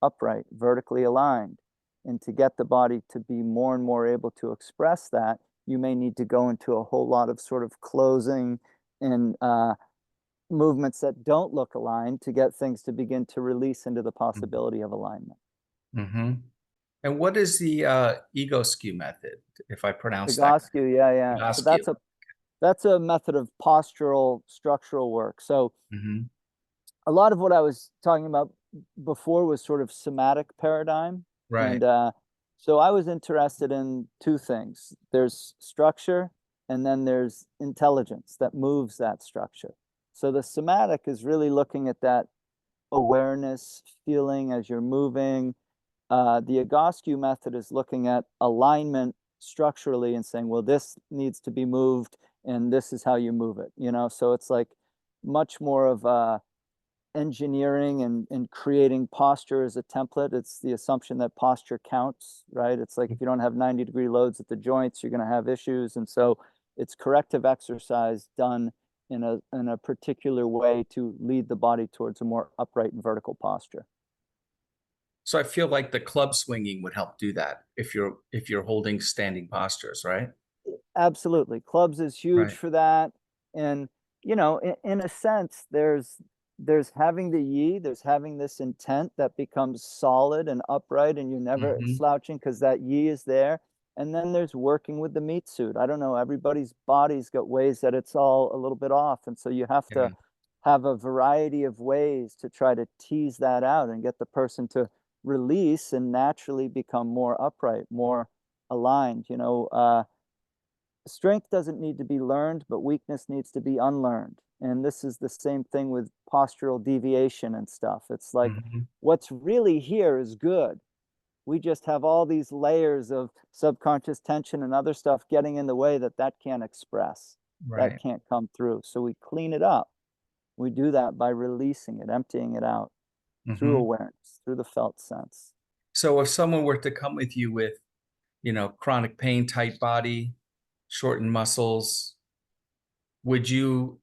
upright, vertically aligned. And to get the body to be more and more able to express that, you may need to go into a whole lot of sort of closing and movements that don't look aligned to get things to begin to release into the possibility of alignment. And what is the Egoscue method, if I pronounce that? Egoscue, yeah. Egoscue. So that's a method of postural structural work. So a lot of what I was talking about before was sort of somatic paradigm. Right. And so I was interested in two things. There's structure, and then there's intelligence that moves that structure. So the somatic is really looking at that awareness, feeling as you're moving. The Egoscue method is looking at alignment structurally and saying, well, this needs to be moved, and this is how you move it. So it's like much more of engineering and creating posture as a template. It's the assumption that posture counts, right? It's like, if you don't have 90-degree loads at the joints, you're going to have issues. And so it's corrective exercise done in a particular way to lead the body towards a more upright and vertical posture. So I feel like the club swinging would help do that if you're holding standing postures, right? Absolutely. Clubs is huge for that. And, in a sense, there's having the yi, there's having this intent that becomes solid and upright, and you're never slouching because that yi is there. And then there's working with the meat suit. I don't know, everybody's body's got ways that it's all a little bit off. And so you have to have a variety of ways to try to tease that out and get the person to release and naturally become more upright, more aligned. Strength doesn't need to be learned, but weakness needs to be unlearned. And this is the same thing with postural deviation and stuff. It's like, what's really here is good. We just have all these layers of subconscious tension and other stuff getting in the way that can't express, that can't come through. So we clean it up. We do that by releasing it, emptying it out through awareness, through the felt sense. So if someone were to come with you with, chronic pain, tight body, shortened muscles, would you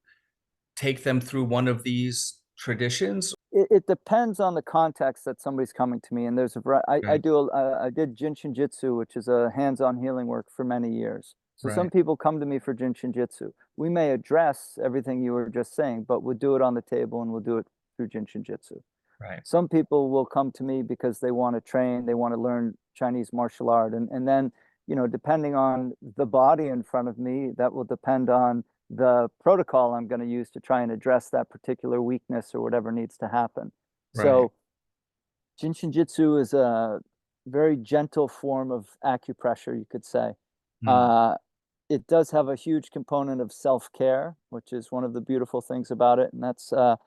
take them through one of these traditions, it depends on the context that somebody's coming to me. And there's Right. I did Jin Shin Jyutsu, which is a hands-on healing work for many years. So some Right. people come to me for Jin Shin Jyutsu. We may address everything you were just saying, but we'll do it on the table and we'll do it through Jin Shin Jyutsu. Right. Some people will come to me because they want to train, they want to learn Chinese martial art. And then, depending on the body in front of me, that will depend on the protocol I'm going to use to try and address that particular weakness or whatever needs to happen. Right. So Jin Shin Jyutsu is a very gentle form of acupressure, you could say. Mm. Uh, it does have a huge component of self-care, which is one of the beautiful things about it. And that's a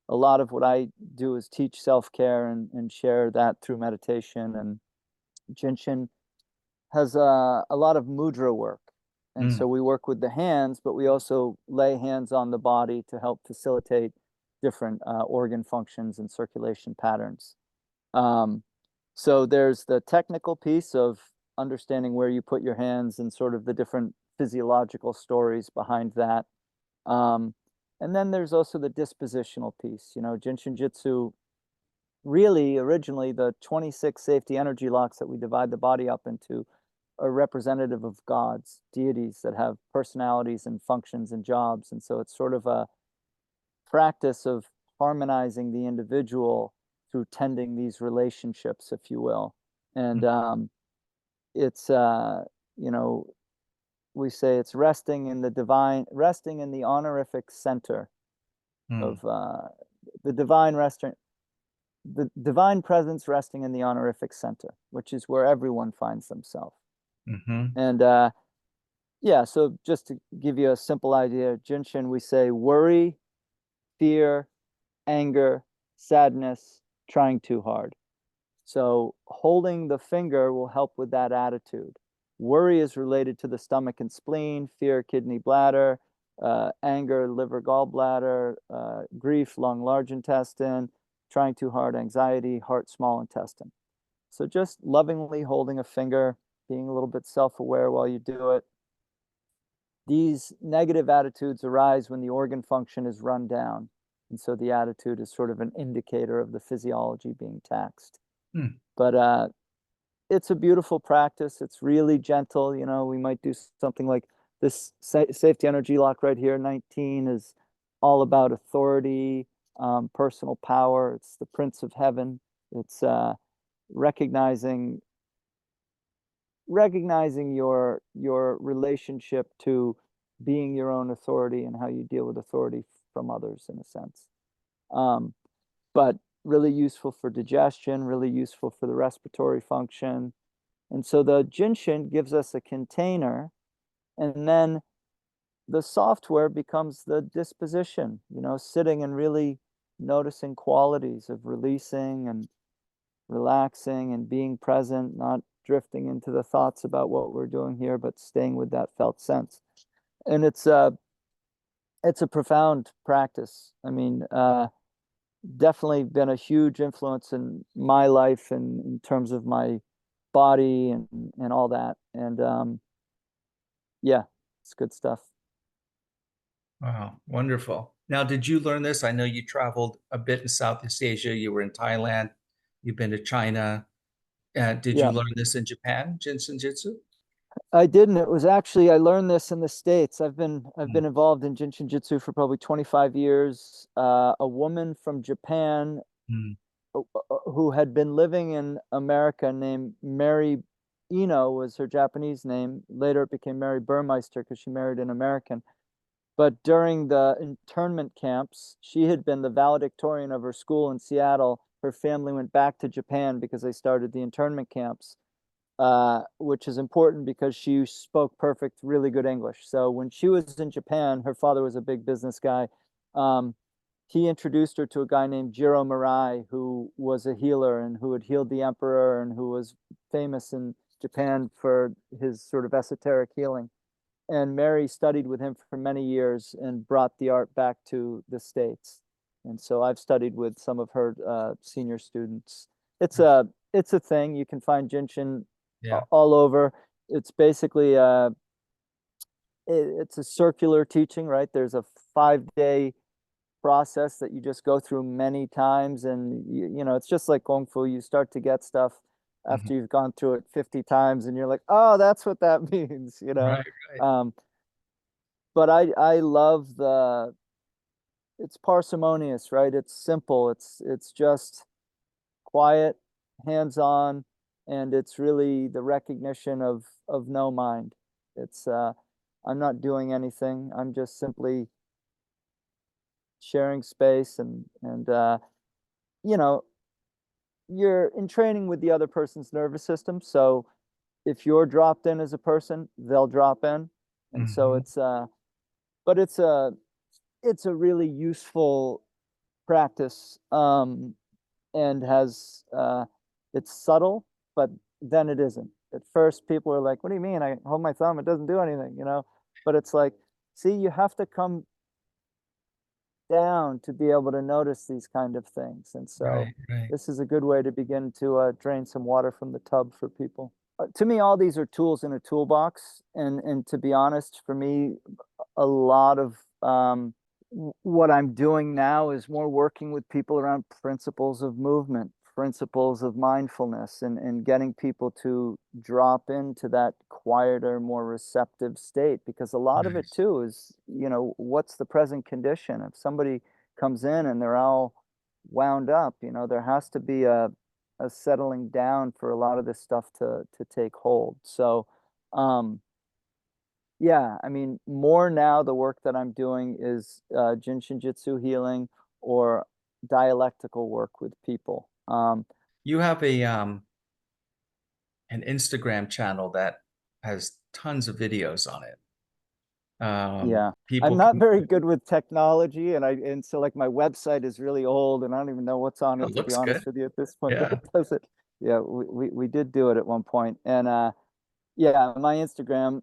lot of what I do is teach self-care and share that through meditation. And Jinshin has a lot of mudra work. And Mm. so we work with the hands, but we also lay hands on the body to help facilitate different organ functions and circulation patterns. Um, so there's the technical piece of understanding where you put your hands and sort of the different physiological stories behind that. Um, and then there's also the dispositional piece. Jinshin Jitsu, really originally the 26 safety energy locks that we divide the body up into are representative of gods, deities that have personalities and functions and jobs. And so it's sort of a practice of harmonizing the individual through tending these relationships, if you will. And it's, you know, we say it's resting in the divine, resting in the honorific center Mm. of the divine restaurant, the divine presence resting in the honorific center, which is where everyone finds themselves. Mm-hmm. And yeah, so just to give you a simple idea, Jinshin, we say worry, fear, anger, sadness, trying too hard. So holding the finger will help with that attitude. Worry is related to the stomach and spleen, fear, kidney, bladder, anger, liver, gallbladder, grief, lung, large intestine, trying too hard, anxiety, heart, small intestine. So just lovingly holding a finger, being a little bit self-aware while you do it. These negative attitudes arise when the organ function is run down. And so the attitude is sort of an indicator of the physiology being taxed. Mm. But it's a beautiful practice. It's really gentle. We might do something like this safety energy lock right here. 19 is all about authority, personal power. It's the Prince of Heaven. It's recognizing your relationship to being your own authority and how you deal with authority from others, in a sense. But really useful for digestion, really useful for the respiratory function. And so the Jinshin gives us a container, and then the software becomes the disposition, sitting and really noticing qualities of releasing and relaxing and being present, not drifting into the thoughts about what we're doing here, but staying with that felt sense. And it's a profound practice. I mean, definitely been a huge influence in my life and in terms of my body and all that. And yeah, it's good stuff. Wow, wonderful. Now, did you learn this? I know you traveled a bit in Southeast Asia. You were in Thailand. You've been to China. Did you Yeah, learn this in Japan, Jin Shin Jyutsu? I didn't. It was actually I learned this in the States. I've Mm. been involved in Jin Shin Jyutsu for probably 25 years. A woman from Japan Mm. who had been living in America named Mary Eno was her Japanese name. Later it became Mary Burmeister because she married an American. But during the internment camps, she had been the valedictorian of her school in Seattle. Her family went back to Japan because they started the internment camps, which is important because she spoke perfect, really good English. So when she was in Japan, her father was a big business guy. Um, he introduced her to a guy named Jiro Murai, who was a healer and who had healed the emperor and who was famous in Japan for his sort of esoteric healing. And Mary studied with him for many years and brought the art back to the States. And so I've studied with some of her senior students. It's a thing. You can find Jinshin Yeah. all over. It's basically it's a circular teaching, right? There's a 5-day process that you just go through many times, and you know, it's just like Kung Fu. You start to get stuff Mhm. after you've gone through it 50 times, and you're like, oh, that's what that means, you know. Right, right, Um, but I love the it's parsimonious, right? It's simple. It's just quiet, hands-on, and it's really the recognition of no mind. It's I'm not doing anything. I'm just simply sharing space, and you know, you're in training with the other person's nervous system. So if you're dropped in as a person, they'll drop in. And so Mhm. it's but it's a really useful practice, and has it's subtle, but then it isn't. At first, people are like, "What do you mean? I hold my thumb; it doesn't do anything," you know. But it's like, see, you have to come down to be able to notice these kind of things, and so Right, right. this is a good way to begin to drain some water from the tub for people. To me, all these are tools in a toolbox, and to be honest, for me, a lot of what I'm doing now is more working with people around principles of movement, principles of mindfulness, and getting people to drop into that quieter, more receptive state. Because a lot of it Nice. too is, you know, what's the present condition? If somebody comes in and they're all wound up, you know, there has to be a settling down for a lot of this stuff to take hold. So, um, yeah, I mean, more now the work that I'm doing is Jin Shin Jyutsu healing or dialectical work with people. You have a an Instagram channel that has tons of videos on it. Yeah, I'm People not can. very good with technology, and so like my website is really old, and I don't even know what's on Oh, it, it to be looks good. honest with you at this point. But Yeah. it doesn't. Yeah, we did do it at one point, and yeah, my Instagram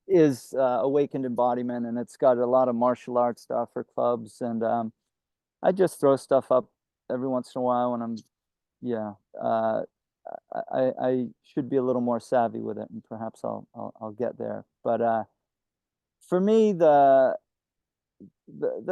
is Awakened Embodiment, and it's got a lot of martial arts stuff for clubs, and I just throw stuff up every once in a while when I'm, yeah. I should be a little more savvy with it, and perhaps I'll get there. But for me, the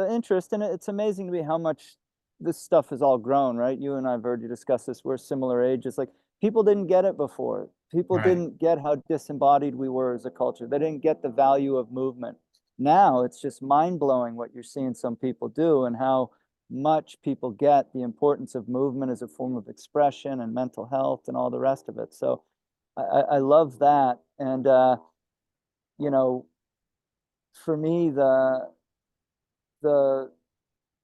interest in it, it's amazing to me how much this stuff has all grown, right? You and I've heard you discuss this. We're similar ages. Like people didn't get it before. People Right, didn't get how disembodied we were as a culture. They didn't get the value of movement. Now it's just mind blowing what you're seeing some people do and how much people get the importance of movement as a form of expression and mental health and all the rest of it. So I love that. And you know, for me, the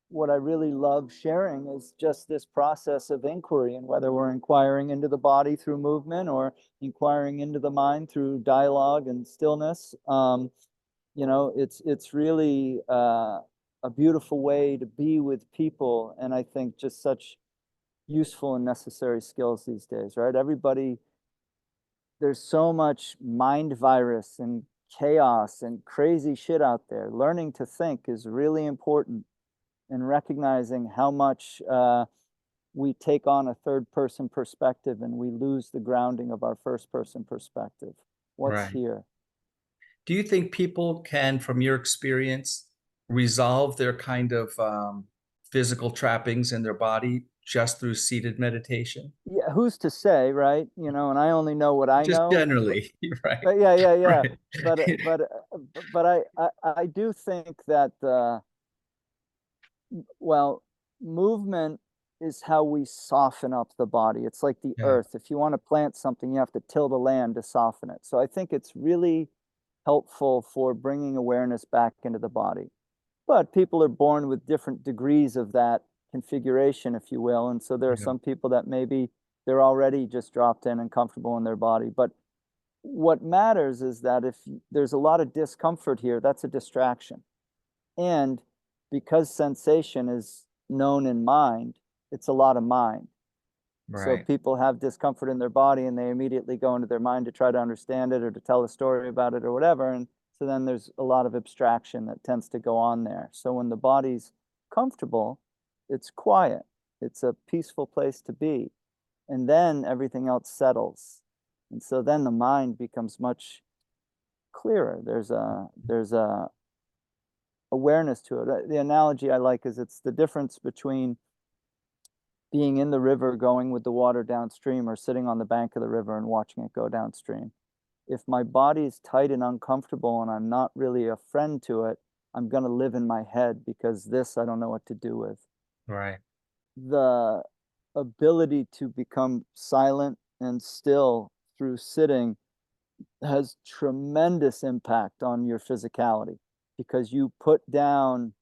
what I really love sharing is just this process of inquiry, and whether we're inquiring into the body through movement or inquiring into the mind through dialogue and stillness. You know, it's really a beautiful way to be with people, and I think just such useful and necessary skills these days, right? Everybody, there's so much mind virus and chaos and crazy shit out there. Learning to think is really important, and recognizing how much we take on a third person perspective and we lose the grounding of our first person perspective. What's right. here? Do you think people can, from your experience, resolve their kind of physical trappings in their body just through seated meditation? Yeah, who's to say, right? You know, and I only know what I Just know, generally, right? but yeah. Right. But I do think that well, movement is how we soften up the body. It's like the Yeah, earth. If you want to plant something, you have to till the land to soften it. So I think it's really helpful for bringing awareness back into the body. But people are born with different degrees of that configuration, if you will. And so there are yeah, some people that maybe they're already just dropped in and comfortable in their body. But what matters is that if there's a lot of discomfort here, that's a distraction. And because sensation is known in mind, it's a lot of mind. So right. people have discomfort in their body and they immediately go into their mind to try to understand it or to tell a story about it or whatever. And so then there's a lot of abstraction that tends to go on there. So when the body's comfortable, it's quiet, it's a peaceful place to be. And then everything else settles. And so then the mind becomes much clearer. There's a awareness to it. The analogy I like is it's the difference between being in the river going with the water downstream or sitting on the bank of the river and watching it go downstream. If my body's tight and uncomfortable and I'm not really a friend to it, I'm going to live in my head because this I don't know what to do with. Right. The ability to become silent and still through sitting has tremendous impact on your physicality because you put down,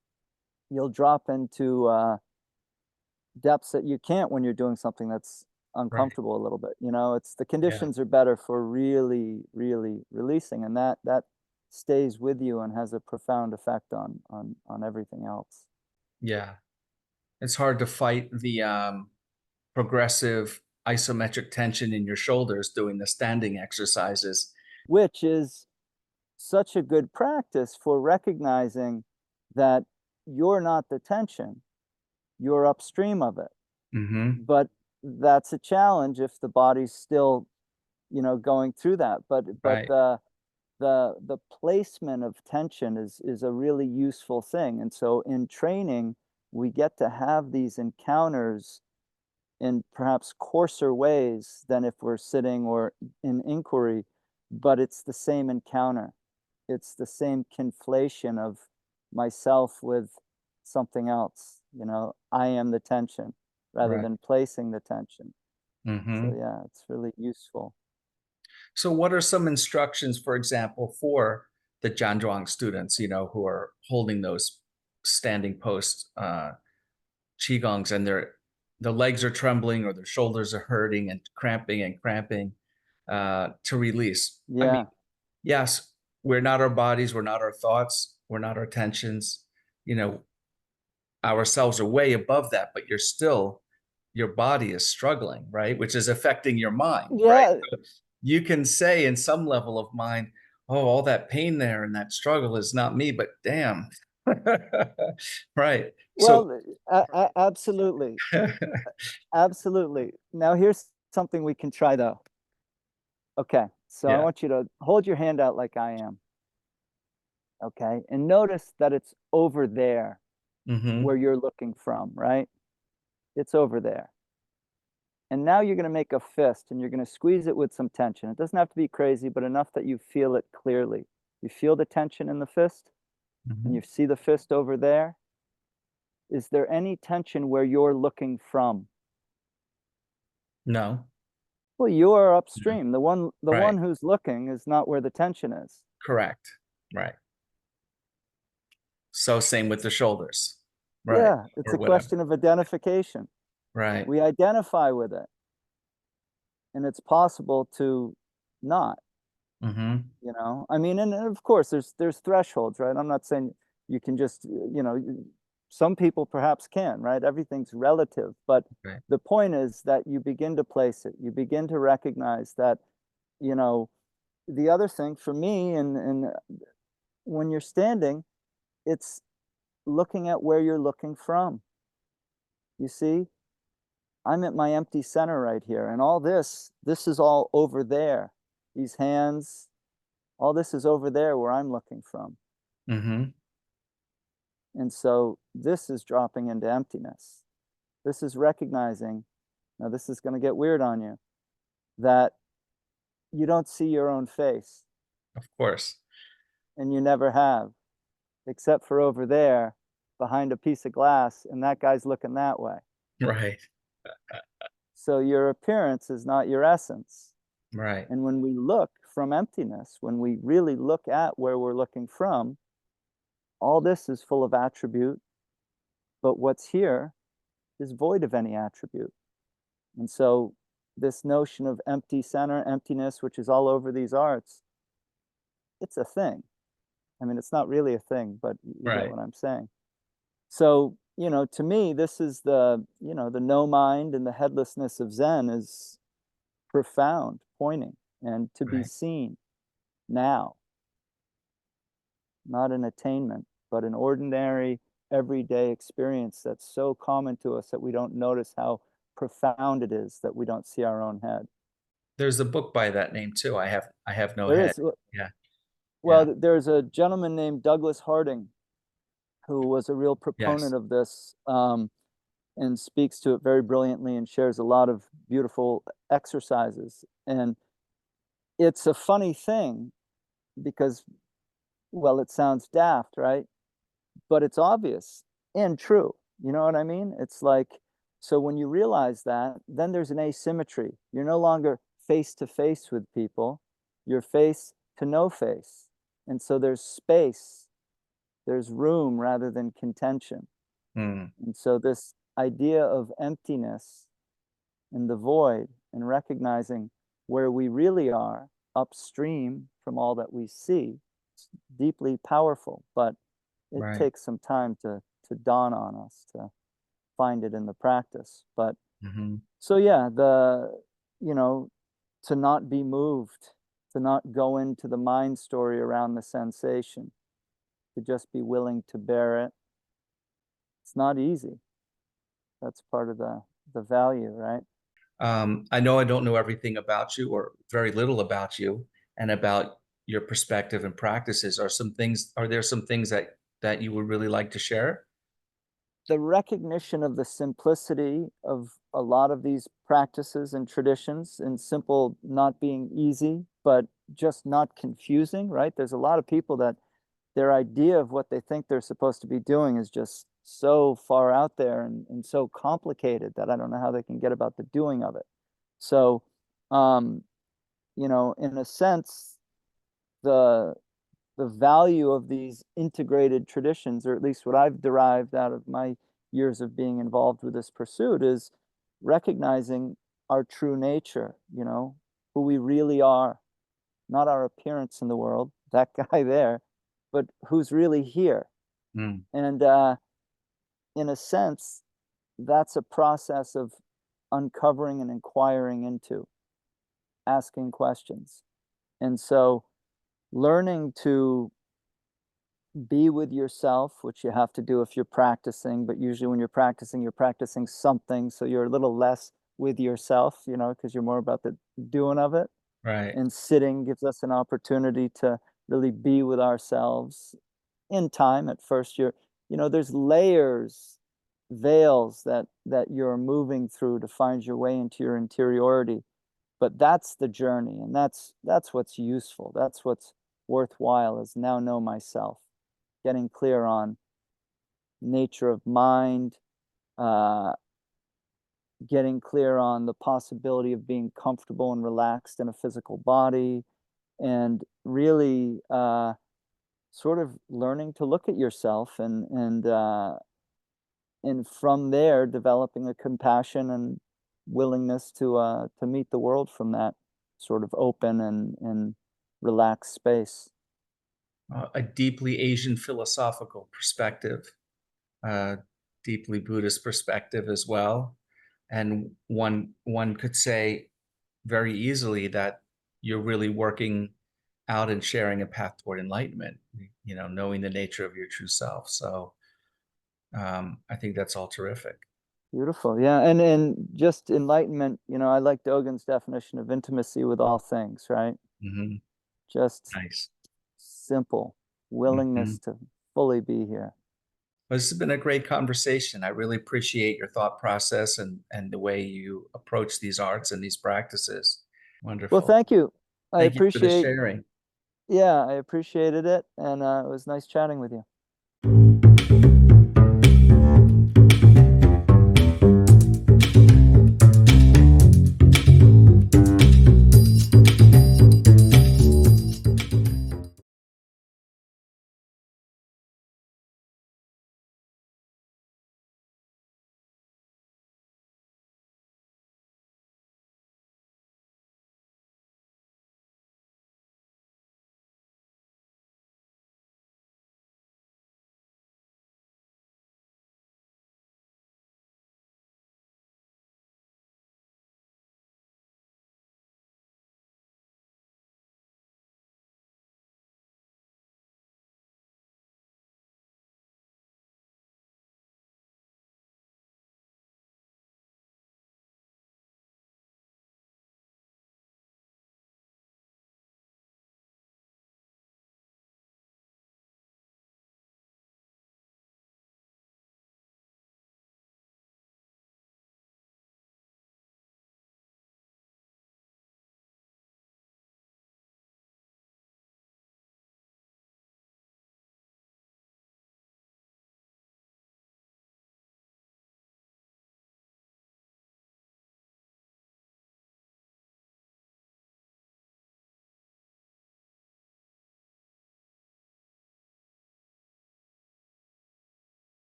you'll drop into depths that you can't when you're doing something that's Right. uncomfortable a little bit. You know, it's the Yeah. conditions are better for really, really releasing, and that stays with you and has a profound effect on everything else. Yeah. It's hard to fight the progressive isometric tension in your shoulders doing the standing exercises. Which is such a good practice for recognizing that you're not the tension, you're upstream of it. Hmm. But that's a challenge if the body's still, going through that. But Right. the placement of tension is a really useful thing. And so in training, we get to have these encounters in perhaps coarser ways than if we're sitting or in inquiry, but it's the same encounter. It's the same conflation of myself with something else. I am the tension rather Right. than placing the tension. So Hmm. yeah, it's really useful. So what are some instructions, for example, for the Zhang Zhuan students, who are holding those standing post Qigongs and the legs are trembling or their shoulders are hurting and cramping to release? I mean, Yeah. yes, we're not our bodies, we're not our thoughts, we're not our tensions. You know, ourselves are way above that, but your body is struggling, right? Which is affecting your mind, right? Yeah. So you can say in some level of mind, oh, all that pain there and that struggle is not me, but damn. Right. So, Well, absolutely. Absolutely. Now here's something we can try though. Okay. So I yeah. want you to hold your hand out like I am. Okay. And notice that it's over there Hmm. where you're looking from, right? It's over there. And now you're going to make a fist and you're going to squeeze it with some tension. It doesn't have to be crazy, but enough that you feel it clearly. You feel the tension in the fist and Hmm. you see the fist over there. Is there any tension where you're looking from? No. Well, you're No. upstream. The Right. one who's looking is not where the tension is. Correct. Right. So same with the shoulders. Right. Yeah, it's Or a whatever. question of identification. Right. We identify with it, and it's possible to not. Hmm. I mean, and of course there's thresholds, right? I'm not saying you can just, some people perhaps can, right? Everything's relative, but Right. the point is that you begin to place it. You begin to recognize that, you know, the other thing for me and when you're standing, it's looking at where you're looking from. You see, I'm at my empty center right here, and all this is all over there. These hands, all this is over there where I'm looking from. Hmm. And so this is dropping into emptiness. This is recognizing, now this is going to get weird on you, that you don't see your own face, Of course. and you never have, except for over there behind a piece of glass, and that guy's looking that way. Right. So your appearance is not your essence. Right. And when we look from emptiness, when we really look at where we're looking from, all this is full of attribute, but what's here is void of any attribute. And so this notion of empty center, emptiness, which is all over these arts, it's a thing. I mean, it's not really a thing, but you get Right. what I'm saying. So, to me, this is the no mind and the headlessness of Zen is profound, pointing, and to be Right. seen now, not an attainment, but an ordinary, everyday experience that's so common to us that we don't notice how profound it is that we don't see our own head. There's a book by that name too. I have no There head. is. Yeah. Well, Yeah. there's a gentleman named Douglas Harding who was a real Yes. proponent of this, and speaks to it very brilliantly and shares a lot of beautiful exercises. And it's a funny thing because, well, it sounds daft, right? But it's obvious and true. You know what I mean? It's like, so when you realize that, then there's an asymmetry. You're no longer face to face with people, you're face to no face. And so there's space, there's room rather than contention. Mm, And so this idea of emptiness and the void and recognizing where we really are upstream from all that we see, it's deeply powerful, but it right. takes some time to dawn on us to find it in the practice. But Hmm. so yeah, the you know, to not be moved, to not go into the mind story around the sensation, to just be willing to bear it. It's not easy. That's part of the value, right? I know I don't know everything about you or very little about you and about your perspective and practices. Are there some things that you would really like to share? The recognition of the simplicity of a lot of these practices and traditions, and simple not being easy, but just not confusing, right? There's a lot of people that their idea of what they think they're supposed to be doing is just so far out there and so complicated that I don't know how they can get about the doing of it. So, um, in a sense, the the value of these integrated traditions, or at least what I've derived out of my years of being involved with this pursuit, is recognizing our true nature, who we really are, not our appearance in the world, that guy there, but who's really here. Mm, And in a sense, that's a process of uncovering and inquiring into, asking questions. And so learning to be with yourself, which you have to do if you're practicing, but usually when you're practicing something, so you're a little less with yourself, because you're more about the doing of it. right. And sitting gives us an opportunity to really be with ourselves in time. At first, there's layers, veils that you're moving through to find your way into your interiority. But that's the journey, and that's what's useful. That's what's worthwhile, is now know myself, getting clear on nature of mind, uh, getting clear on the possibility of being comfortable and relaxed in a physical body, and really sort of learning to look at yourself and from there developing a compassion and willingness to meet the world from that sort of open and relaxed space. A deeply Asian philosophical perspective, uh, deeply Buddhist perspective as well. And one could say very easily that you're really working out and sharing a path toward enlightenment, knowing the nature of your true self. So I think that's all terrific. Beautiful, yeah, and just enlightenment. I like Dogen's definition of intimacy with all things, right? Hmm. Just Nice. simple Hmm. willingness to fully be here. Well, this has been a great conversation. I really appreciate your thought process and the way you approach these arts and these practices. Well, Wonderful. thank you. I Thank you for the appreciate, sharing. yeah, I appreciated it, and it was nice chatting with you.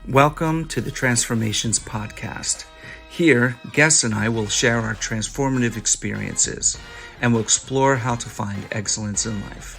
Welcome to the Transformations Podcast. Here, guests and I will share our transformative experiences and will explore how to find excellence in life.